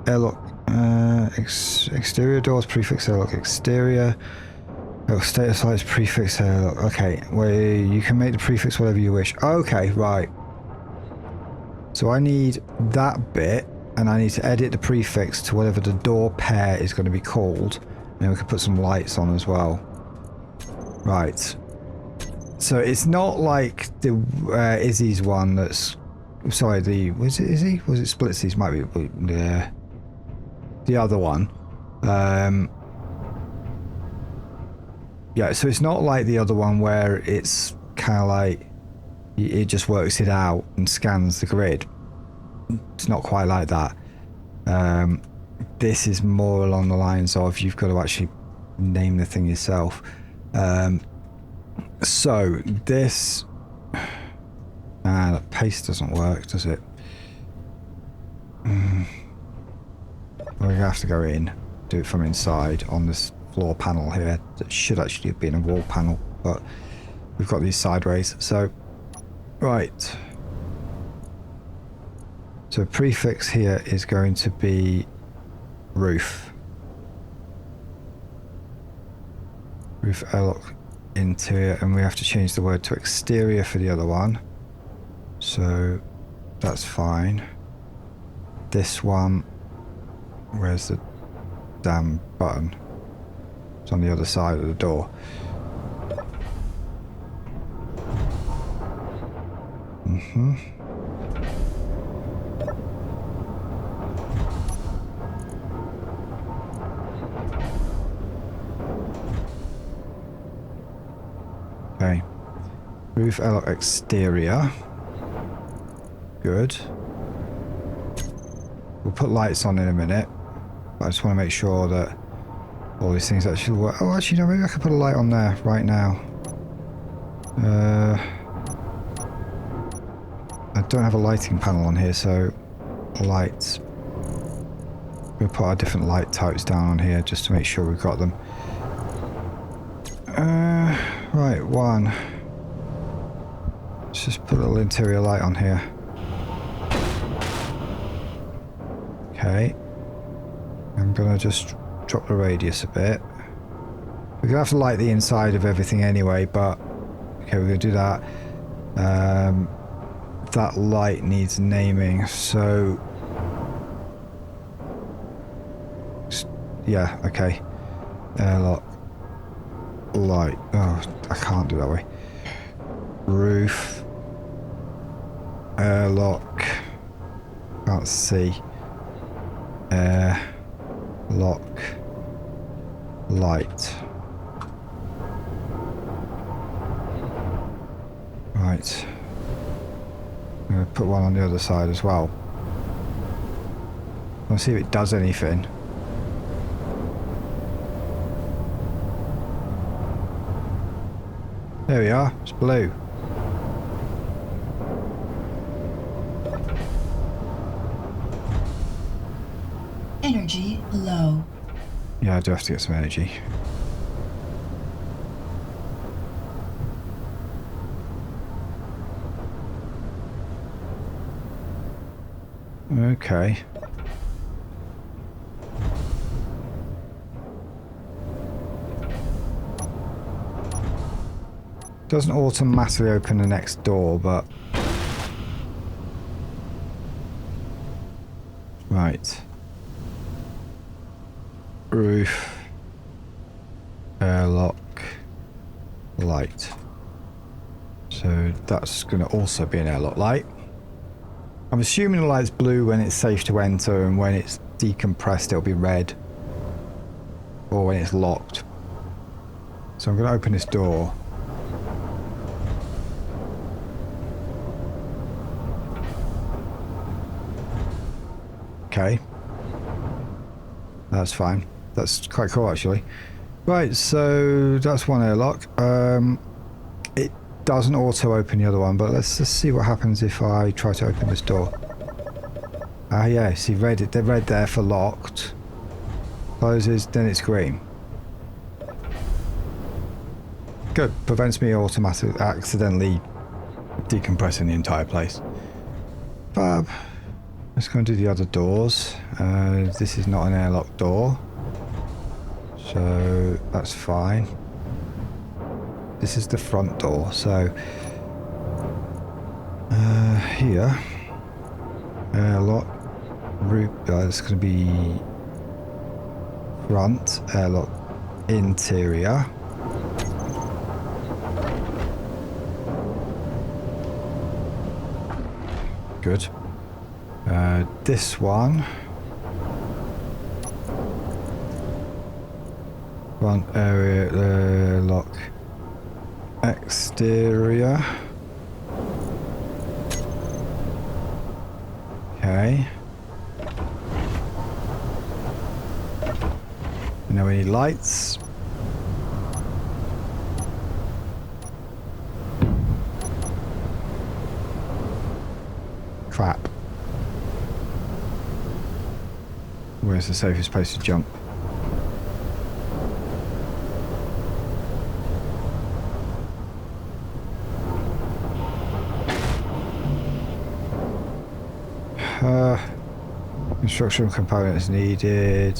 Airlock exterior doors prefix airlock exterior. Airlock status lights prefix airlock. Okay, well, you can make the prefix whatever you wish. Okay, right. So I need that bit, and I need to edit the prefix to whatever the door pair is going to be called. And we can put some lights on as well. Right. So it's not like the Izzy's one that's... Sorry, was it Izzy? Was it Splitsies? Might be the other one. Yeah, so it's not like the other one where it's kind of like it just works it out and scans the grid. It's not quite like that. This is more along the lines of you've got to actually name the thing yourself. So this... that paste doesn't work, does it? We're going to have to go in, do it from inside on this floor panel here. That should actually have been a wall panel, but we've got these sideways. So, right. So prefix here is going to be roof. Roof airlock interior, and we have to change the word to exterior for the other one. So that's fine. This one, where's the damn button? It's on the other side of the door. Okay. Roof airlock exterior. Good. We'll put lights on in a minute. But I just want to make sure that all these things actually work. Oh, actually, no, maybe I could put a light on there right now. I don't have a lighting panel on here, so lights. We'll put our different light types down on here just to make sure we've got them. Right, one. Let's just put a little interior light on here. Okay. I'm gonna just drop the radius a bit. We're gonna have to light the inside of everything anyway, but okay, we're gonna do that. That light needs naming, so yeah, okay. Airlock light. Oh, I can't do that way. Roof airlock. Can't see. Airlock light. Right. I'm going to put one on the other side as well. Let's see if it does anything. There we are. It's blue. Energy low. Yeah, I do have to get some energy. Okay. Doesn't automatically open the next door, but... Right. Roof. Airlock. Light. So that's going to also be an airlock light. I'm assuming the light's blue when it's safe to enter, and when it's decompressed it'll be red. Or when it's locked. So I'm going to open this door. Okay. That's fine. That's quite cool, actually. Right, so that's one airlock. It doesn't auto open the other one, but let's just see what happens if I try to open this door. Ah, yeah, see, red, they're red there for locked. Closes, then it's green. Good. Prevents me automatically accidentally decompressing the entire place. Fab. Let's go and do the other doors. This is not an airlock door, so that's fine. This is the front door, so here, airlock, root. It's going to be front airlock, interior. Good. This one. Front area lock. Exterior. Okay. Now we need lights. Crap. Where's the safest place to jump? Construction components needed.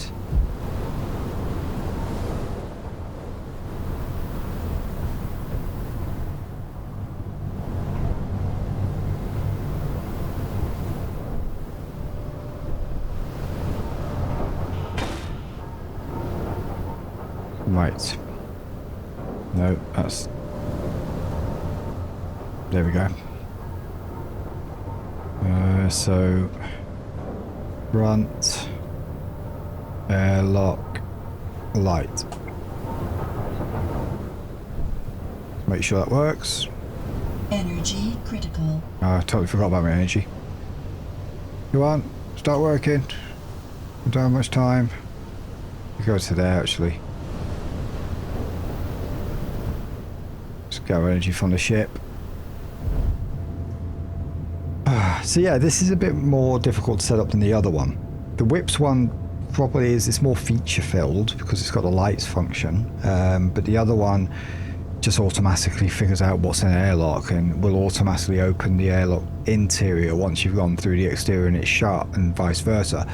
Right. No, that's... There we go. So... Front... Airlock... Light. Make sure that works. Energy critical. Oh, I totally forgot about my energy. Go on, start working. I don't have much time. We go to there actually. Let's get our energy from the ship. So yeah, this is a bit more difficult to set up than the other one. The whips one probably is, it's more feature filled because it's got the lights function, but the other one just automatically figures out what's in an airlock and will automatically open the airlock interior once you've gone through the exterior and it's shut, and vice versa.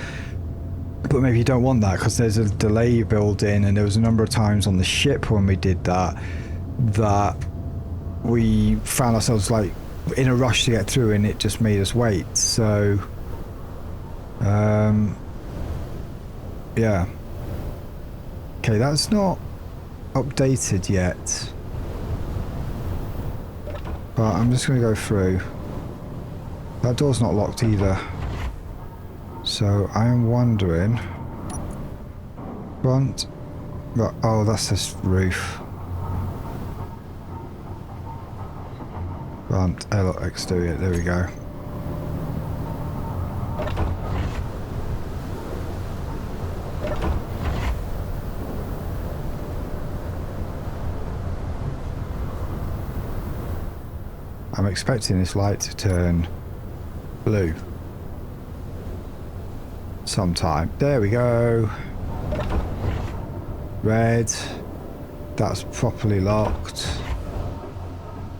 But maybe you don't want that because there's a delay built in, and there was a number of times on the ship when we did that we found ourselves like in a rush to get through and it just made us wait. So yeah, okay, that's not updated yet, but I'm just going to go through. That door's not locked either, so I am wondering. Front, oh, that's this roof. Front, airlock, exterior, there we go. I'm expecting this light to turn blue sometime. There we go. Red. That's properly locked.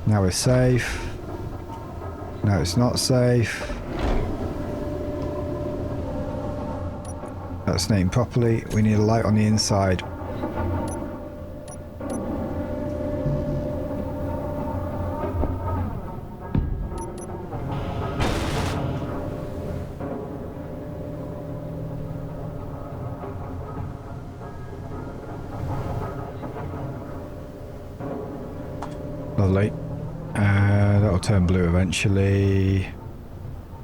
Now we're safe. No, it's not safe. That's named properly. We need a light on the inside. Lovely. That'll turn blue eventually.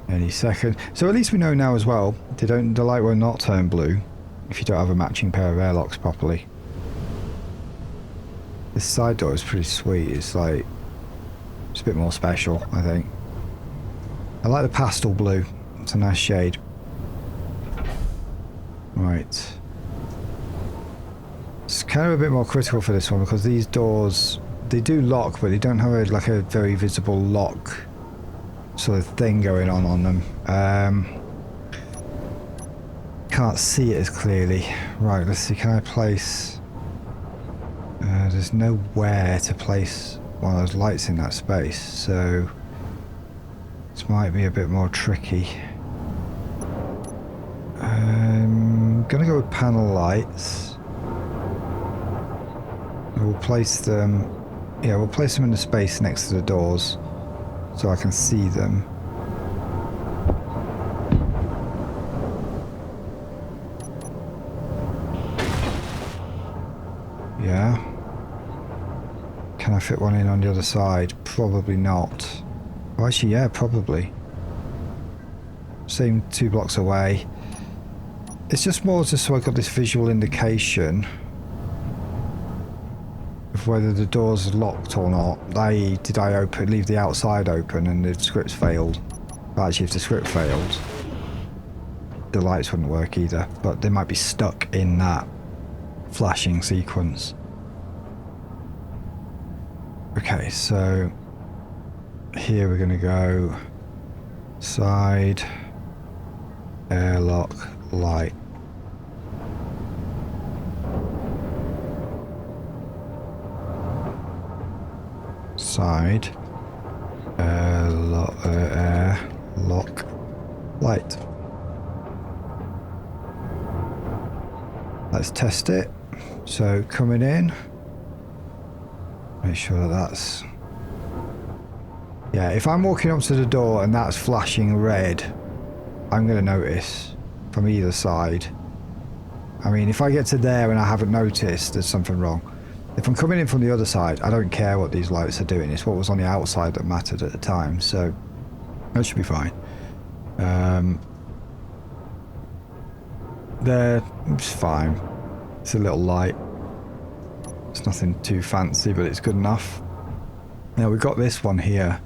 Any second. So at least we know now as well, the light will not turn blue if you don't have a matching pair of airlocks properly. This side door is pretty sweet. It's like, it's a bit more special, I think. I like the pastel blue. It's a nice shade. Right. It's kind of a bit more critical for this one because these doors, they do lock, but they don't have like a very visible lock sort of thing going on them. Can't see it as clearly. Right, let's see, can I place... there's nowhere to place one of those lights in that space, so this might be a bit more tricky. I'm gonna go with panel lights. We'll place them... Yeah, we'll place them in the space next to the doors so I can see them. Yeah. Can I fit one in on the other side? Probably not. Oh, actually, yeah, probably. Same 2 blocks away. It's just more just so I got this visual indication of whether the doors are locked or not. I.e., did I leave the outside open and the scripts failed? Well, actually, if the script failed, the lights wouldn't work either, but they might be stuck in that flashing sequence. Okay, so here we're going to go side, airlock, light. Side, airlock, light. Let's test it. So coming in, make sure that's... Yeah, if I'm walking up to the door and that's flashing red, I'm going to notice from either side. I mean, if I get to there and I haven't noticed, there's something wrong. If I'm coming in from the other side, I don't care what these lights are doing. It's what was on the outside that mattered at the time, so that should be fine. There, it's fine. It's a little light. It's nothing too fancy, but it's good enough. Now we've got this one here.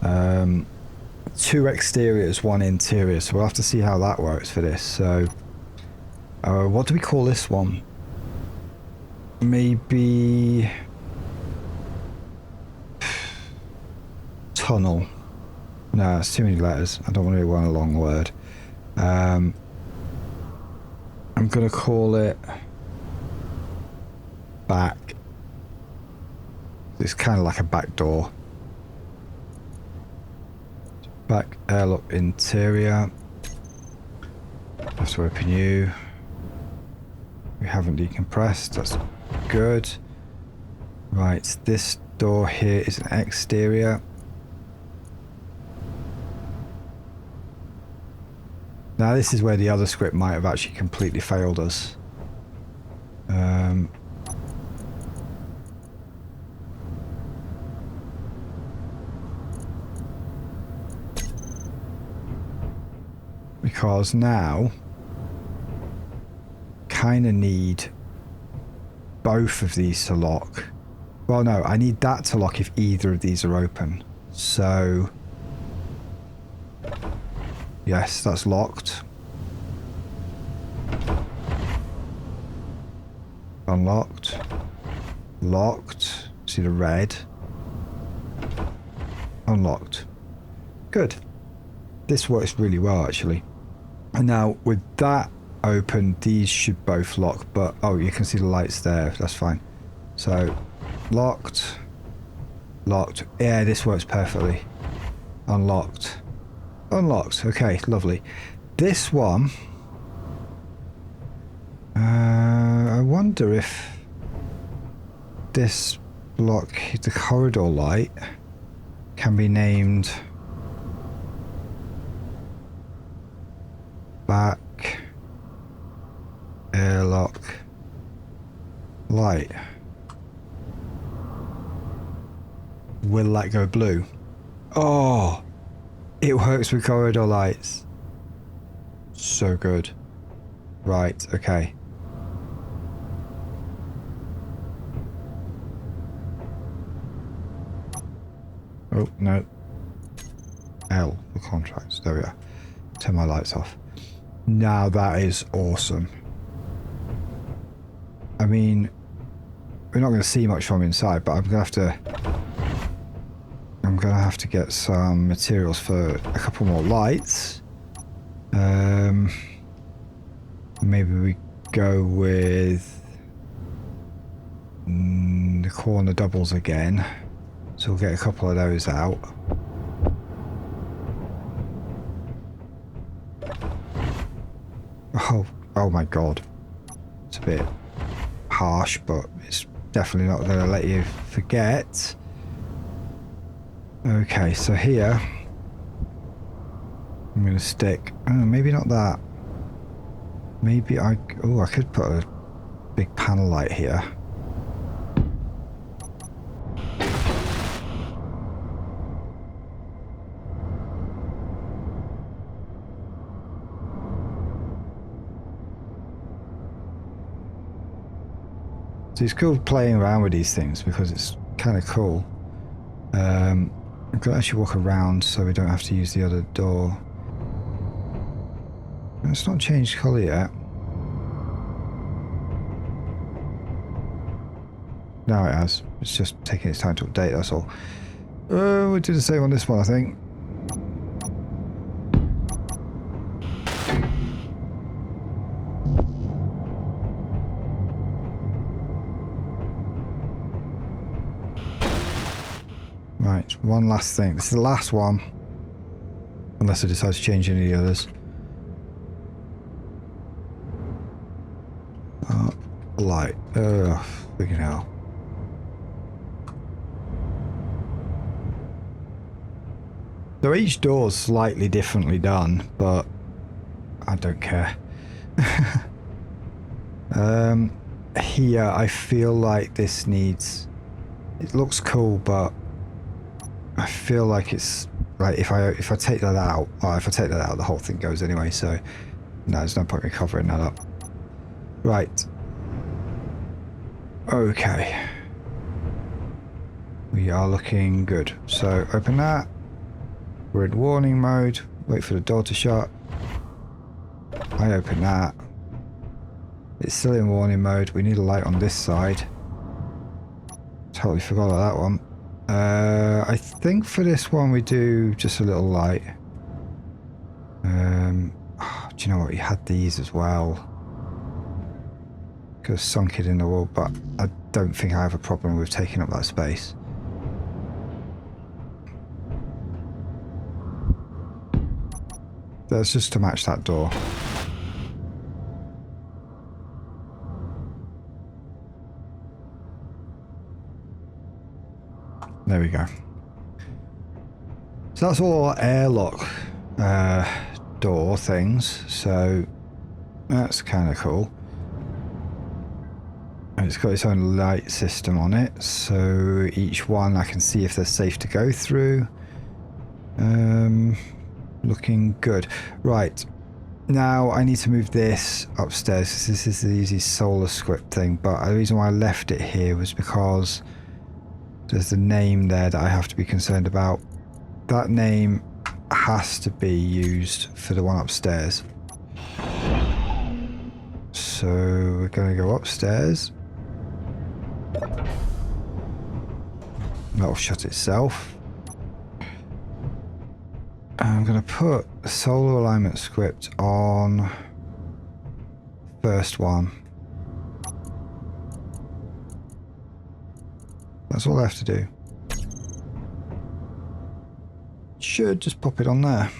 2 exteriors, 1 interior, so we'll have to see how that works for this. So, what do we call this one? Maybe... tunnel. No, it's too many letters. I don't want to do one a long word. I'm going to call it back. It's kind of like a back door. Back airlock interior. Have to open you. We haven't decompressed. That's good. Right, this door here is an exterior. Now this is where the other script might have actually completely failed us. Because now kind of need both of these to lock. Well, no, I need that to lock if either of these are open. So yes, that's locked. Unlocked. Locked. See the red. Unlocked. Good. This works really well, actually. And now, with that open, these should both lock, but... Oh, you can see the lights there. That's fine. So, locked. Locked. Yeah, this works perfectly. Unlocked. Unlocked. Okay, lovely. This one... I wonder if this block, the corridor light, can be named back airlock light. Will that go blue? Oh, it works with corridor lights. So good. Right, okay. Oh, no. L for contracts. There we are. Turn my lights off. Now that is awesome. I mean, we're not going to see much from inside, but I'm going to have to get some materials for a couple more lights. Maybe we go with the corner doubles again. So we'll get a couple of those out. Oh my god. It's a bit harsh, but it's definitely not going to let you forget. Okay, so here I'm going to stick, oh, maybe not that. Maybe I could put a big panel light here. So it's cool playing around with these things because it's kind of cool. I've got to actually walk around so we don't have to use the other door. It's not changed colour yet. Now it has. It's just taking its time to update, that's all. We did the same on this one, I think. Right, one last thing. This is the last one. Unless I decide to change any of the others. Light. Freaking hell. So each door's slightly differently done, but I don't care. Here I feel like this needs... It looks cool, but I feel like it's like if I take that out, the whole thing goes anyway. So no, there's no point in me covering that up. Right. Okay. We are looking good. So open that. We're in warning mode. Wait for the door to shut. I open that. It's still in warning mode. We need a light on this side. Totally forgot about that one. I think for this one we do just a little light. Do you know what? We had these as well. Could have sunk it in the wall, but I don't think I have a problem with taking up that space. That's just to match that door. There we go. So that's all airlock door things. So that's kind of cool. And it's got its own light system on it. So each one I can see if they're safe to go through. Looking good. Right. Now I need to move this upstairs because this is the easy solar script thing. But the reason why I left it here was because there's the name there that I have to be concerned about. That name has to be used for the one upstairs. So we're going to go upstairs. That'll shut itself. I'm going to put the solar alignment script on first one. That's all I have to do. Should just pop it on there.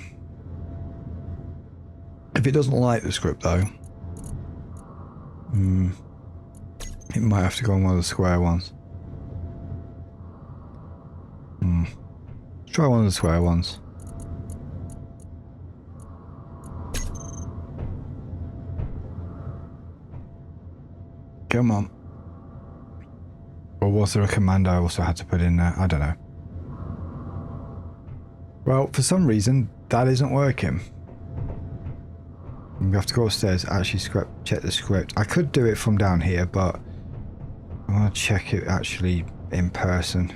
If it doesn't like the script though, it might have to go on one of the square ones. Try one of the square ones. Come on. Or was there a command I also had to put in there? I don't know. Well, for some reason, that isn't working. I'm going to have to go upstairs, actually check the script. I could do it from down here, but I want to check it actually in person.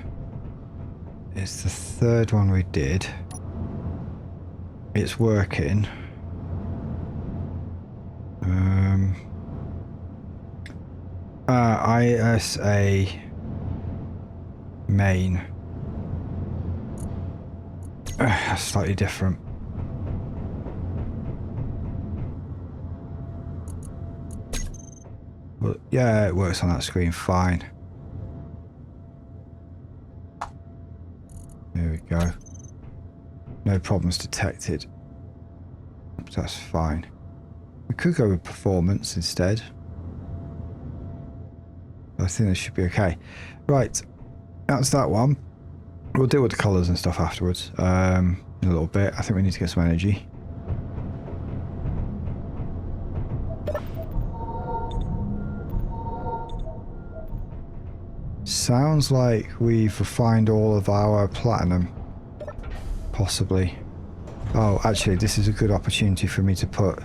It's the third one we did. It's working. ISA main. Slightly different. But yeah, it works on that screen fine. There we go. No problems detected. That's fine. We could go with performance instead. I think this should be okay. Right, that's that one. We'll deal with the colours and stuff afterwards in a little bit. I think we need to get some energy. Sounds like we've refined all of our platinum. Possibly. Oh, actually, this is a good opportunity for me to put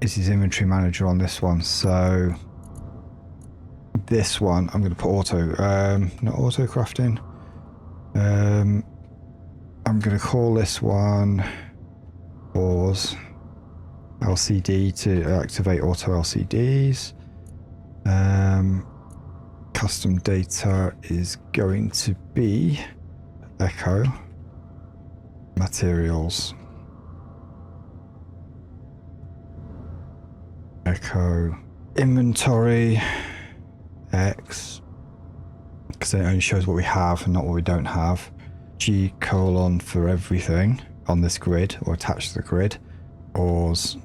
Izzy's inventory manager on this one. So this one, I'm going to put auto, not auto crafting. I'm going to call this one pause LCD to activate auto LCDs. Custom data is going to be echo materials, echo inventory X, because it only shows what we have and not what we don't have. G colon for everything on this grid or attached to the grid. Ores,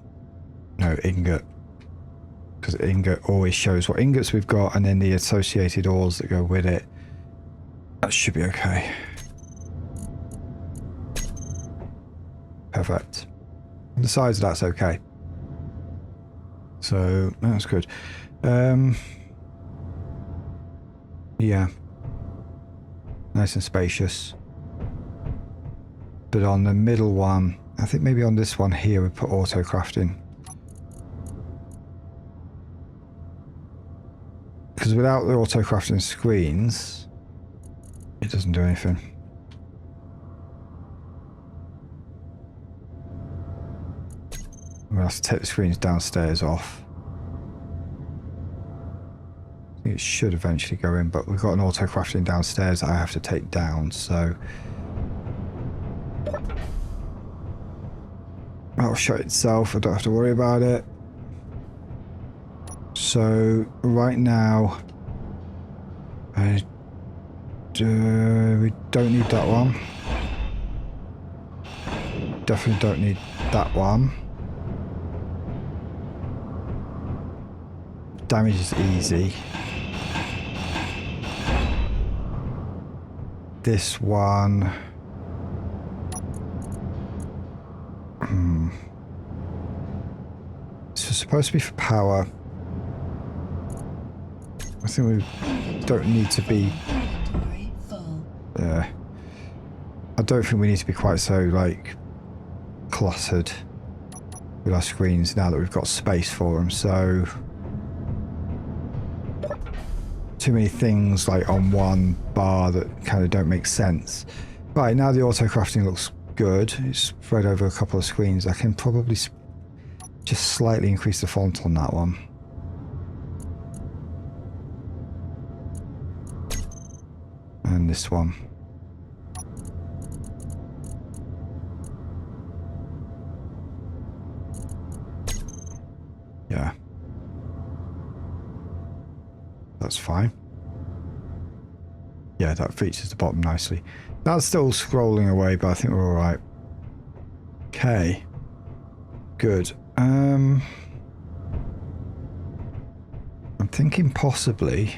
no, ingot, because ingot always shows what ingots we've got and then the associated ores that go with it. That should be okay. Perfect. On the sides, that's okay. So that's good. Yeah, nice and spacious. But on the middle one, I think maybe on this one here we put auto crafting. Because without the auto crafting screens, it doesn't do anything. We'll have to take the screens downstairs off. I think it should eventually go in, but we've got an auto crafting downstairs that I have to take down, so that'll shut itself. I don't have to worry about it. So right now, we don't need that one. Definitely don't need that one. Damage is easy. This one. This is supposed to be for power. I think we don't need to be. Yeah. I don't think we need to be quite so like cluttered with our screens now that we've got space for them. So too many things like on one bar that kind of don't make sense. Right, now the auto crafting looks good. It's spread over a couple of screens. I can probably just slightly increase the font on that one. And this one. Yeah. That's fine. Yeah, that features the bottom nicely. That's still scrolling away, but I think we're all right. Okay. Good. I'm thinking possibly.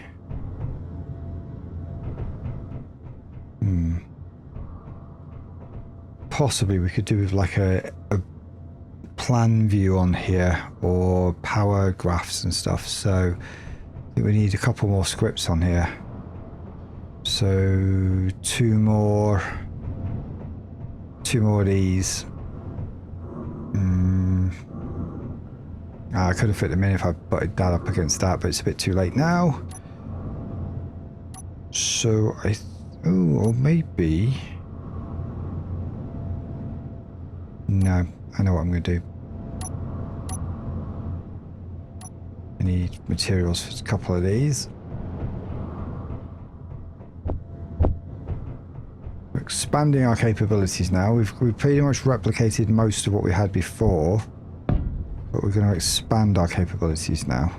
Possibly we could do with like a plan view on here or power graphs and stuff. So I think we need a couple more scripts on here. So two more of these. I could have fit them in if I butted that up against that, but it's a bit too late now. So or maybe. No, I know what I'm going to do. I need materials for a couple of these. We're expanding our capabilities now. We've pretty much replicated most of what we had before, but we're going to expand our capabilities now.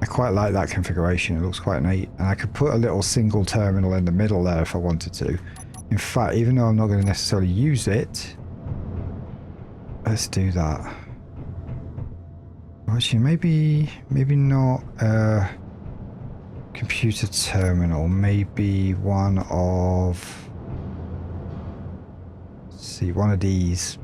I quite like that configuration. It looks quite neat. And I could put a little single terminal in the middle there if I wanted to. In fact, even though I'm not going to necessarily use it, let's do that. Actually, maybe not a computer terminal. Maybe one of... Let's see, one of these.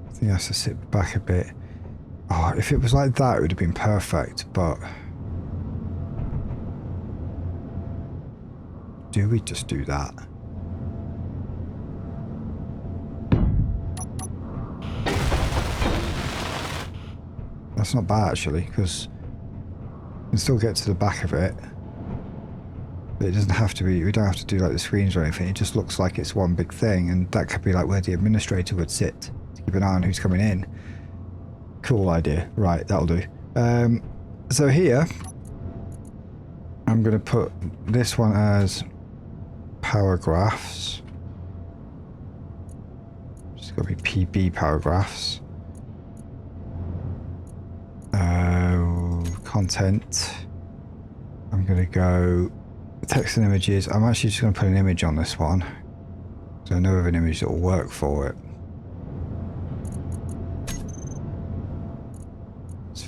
I think I have to sit back a bit. Oh, if it was like that, it would have been perfect, but... Do we just do that? That's not bad, actually, because you can still get to the back of it. But it doesn't have to be... We don't have to do, like, the screens or anything. It just looks like it's one big thing, and that could be, like, where the administrator would sit to keep an eye on who's coming in. Cool idea. Right, that'll do. So here, I'm going to put this one as power graphs. It's got to be PB power graphs. Content. I'm going to go text and images. I'm actually just going to put an image on this one. So I know of an image that will work for it.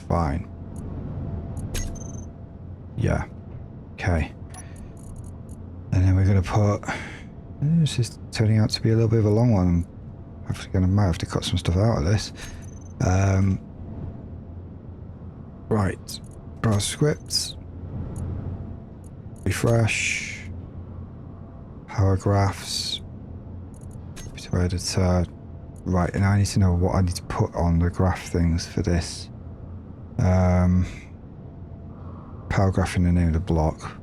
Fine. Yeah. Okay. And then we're going to put... This is turning out to be a little bit of a long one. Might have to cut some stuff out of this. Right. Browse scripts. Refresh. Power graphs. Computer editor. Right, and now I need to know what I need to put on the graph things for this. Paragraph in the name of the block.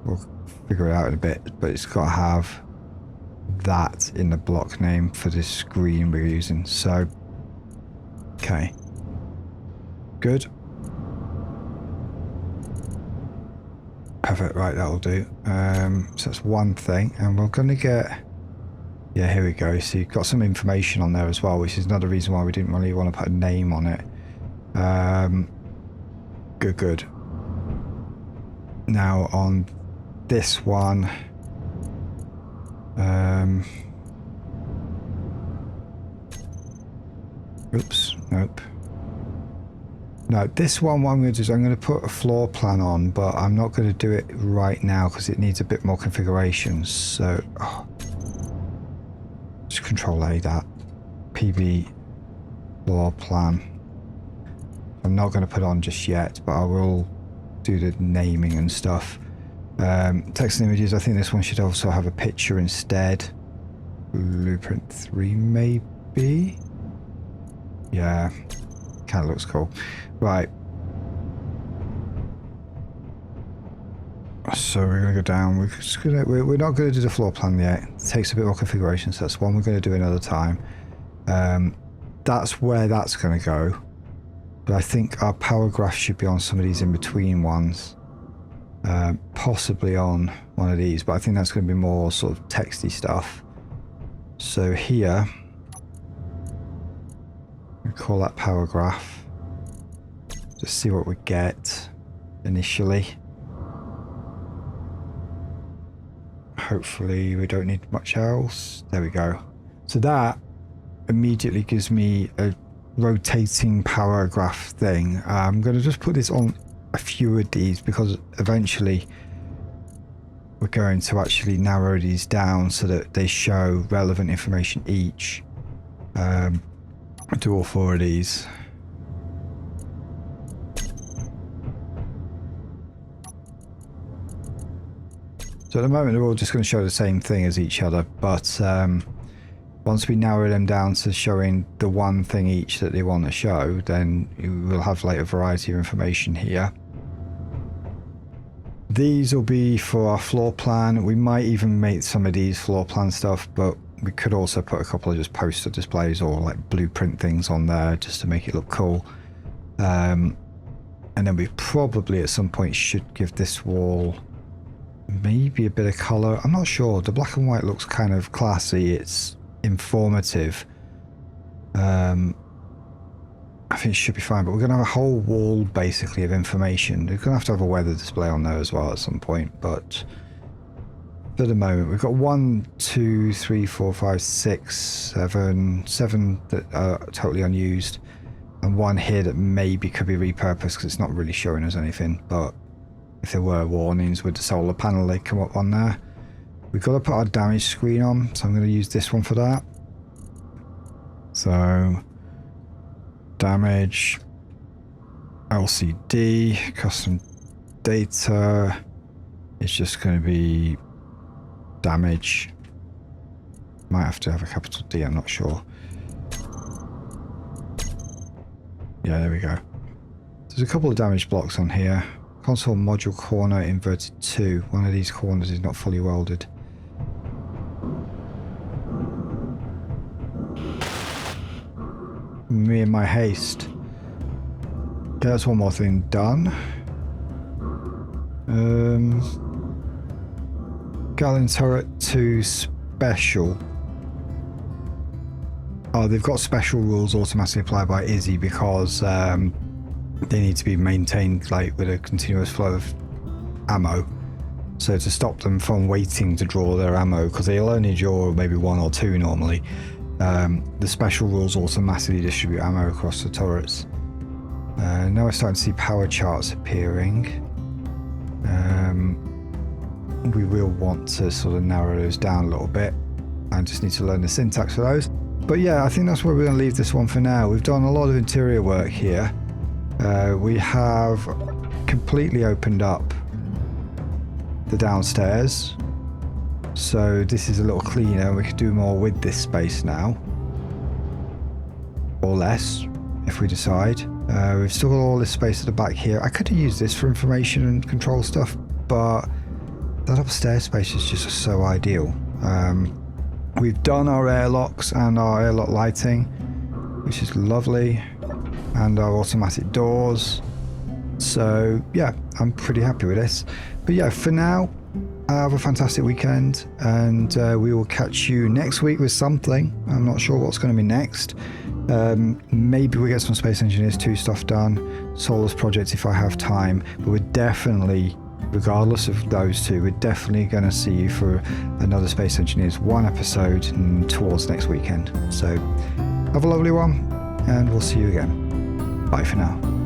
We'll figure it out in a bit, but it's got to have that in the block name for this screen we're using. So, okay. Good. Perfect, right, that'll do. So that's one thing, and we're going to get... Yeah, here we go. So you've got some information on there as well, which is another reason why we didn't really want to put a name on it. Good. Now on this one, oops, nope. No, this one, what I'm going to do is I'm going to put a floor plan on, but I'm not going to do it right now because it needs a bit more configuration. So, just Control A that. PB floor plan. I'm not going to put it on just yet, but I will do the naming and stuff. Text and images, I think this one should also have a picture instead. Blueprint 3 maybe? Yeah, kind of looks cool. Right. So we're going to go down. We're not going to do the floor plan yet. It takes a bit more configuration, so that's one we're going to do another time. That's where that's going to go. But I think our power graph should be on some of these in-between ones. Possibly on one of these, but I think that's going to be more sort of texty stuff. So here, we call that power graph. Just see what we get initially. Hopefully we don't need much else. There we go. So that immediately gives me a rotating power graph thing. I'm going to just put this on a few of these because eventually we're going to actually narrow these down so that they show relevant information each. Do all four of these. So at the moment they're all just going to show the same thing as each other, but once we narrow them down to showing the one thing each that they want to show, then we'll have like a variety of information here. These will be for our floor plan. We might even make some of these floor plan stuff, but we could also put a couple of just poster displays or like blueprint things on there just to make it look cool. And then we probably at some point should give this wall maybe a bit of colour. I'm not sure. The black and white looks kind of classy. It's informative. I think it should be fine, but we're going to have a whole wall basically of information. We're going to have a weather display on there as well at some point, but for the moment we've got 1, 2, 3, 4, 5, 6, 7 that are totally unused, and one here that maybe could be repurposed because it's not really showing us anything, but if there were warnings with the solar panel they'd come up on there. We've got to put our damage screen on, so I'm going to use this one for that. So damage, LCD, custom data, it's just going to be damage. Might have to have a capital D, I'm not sure. Yeah, there we go. There's a couple of damage blocks on here. Console module corner inverted 2. One of these corners is not fully welded. Me and my haste. Okay, that's one more thing done. Gallon turret 2 special. Oh, they've got special rules automatically applied by Izzy because they need to be maintained like with a continuous flow of ammo. So to stop them from waiting to draw their ammo, because they'll only draw maybe 1 or 2 normally, the special rules automatically distribute ammo across the turrets. Now we're starting to see power charts appearing. We will want to sort of narrow those down a little bit. I just need to learn the syntax for those. But yeah, I think that's where we're going to leave this one for now. We've done a lot of interior work here. We have completely opened up the downstairs. So this is a little cleaner. We could do more with this space now. Or less, if we decide. We've still got all this space at the back here. I could have used this for information and control stuff, but that upstairs space is just so ideal. We've done our airlocks and our airlock lighting, which is lovely, and our automatic doors. So yeah, I'm pretty happy with this. But yeah, for now, have a fantastic weekend, and we will catch you next week with something. I'm not sure what's going to be next. Maybe we get some Space Engineers 2 stuff done, Solar's project if I have time, but we're definitely, regardless of those two, we're definitely going to see you for another Space Engineers 1 episode towards next weekend. So have a lovely one, and we'll see you again. Bye for now.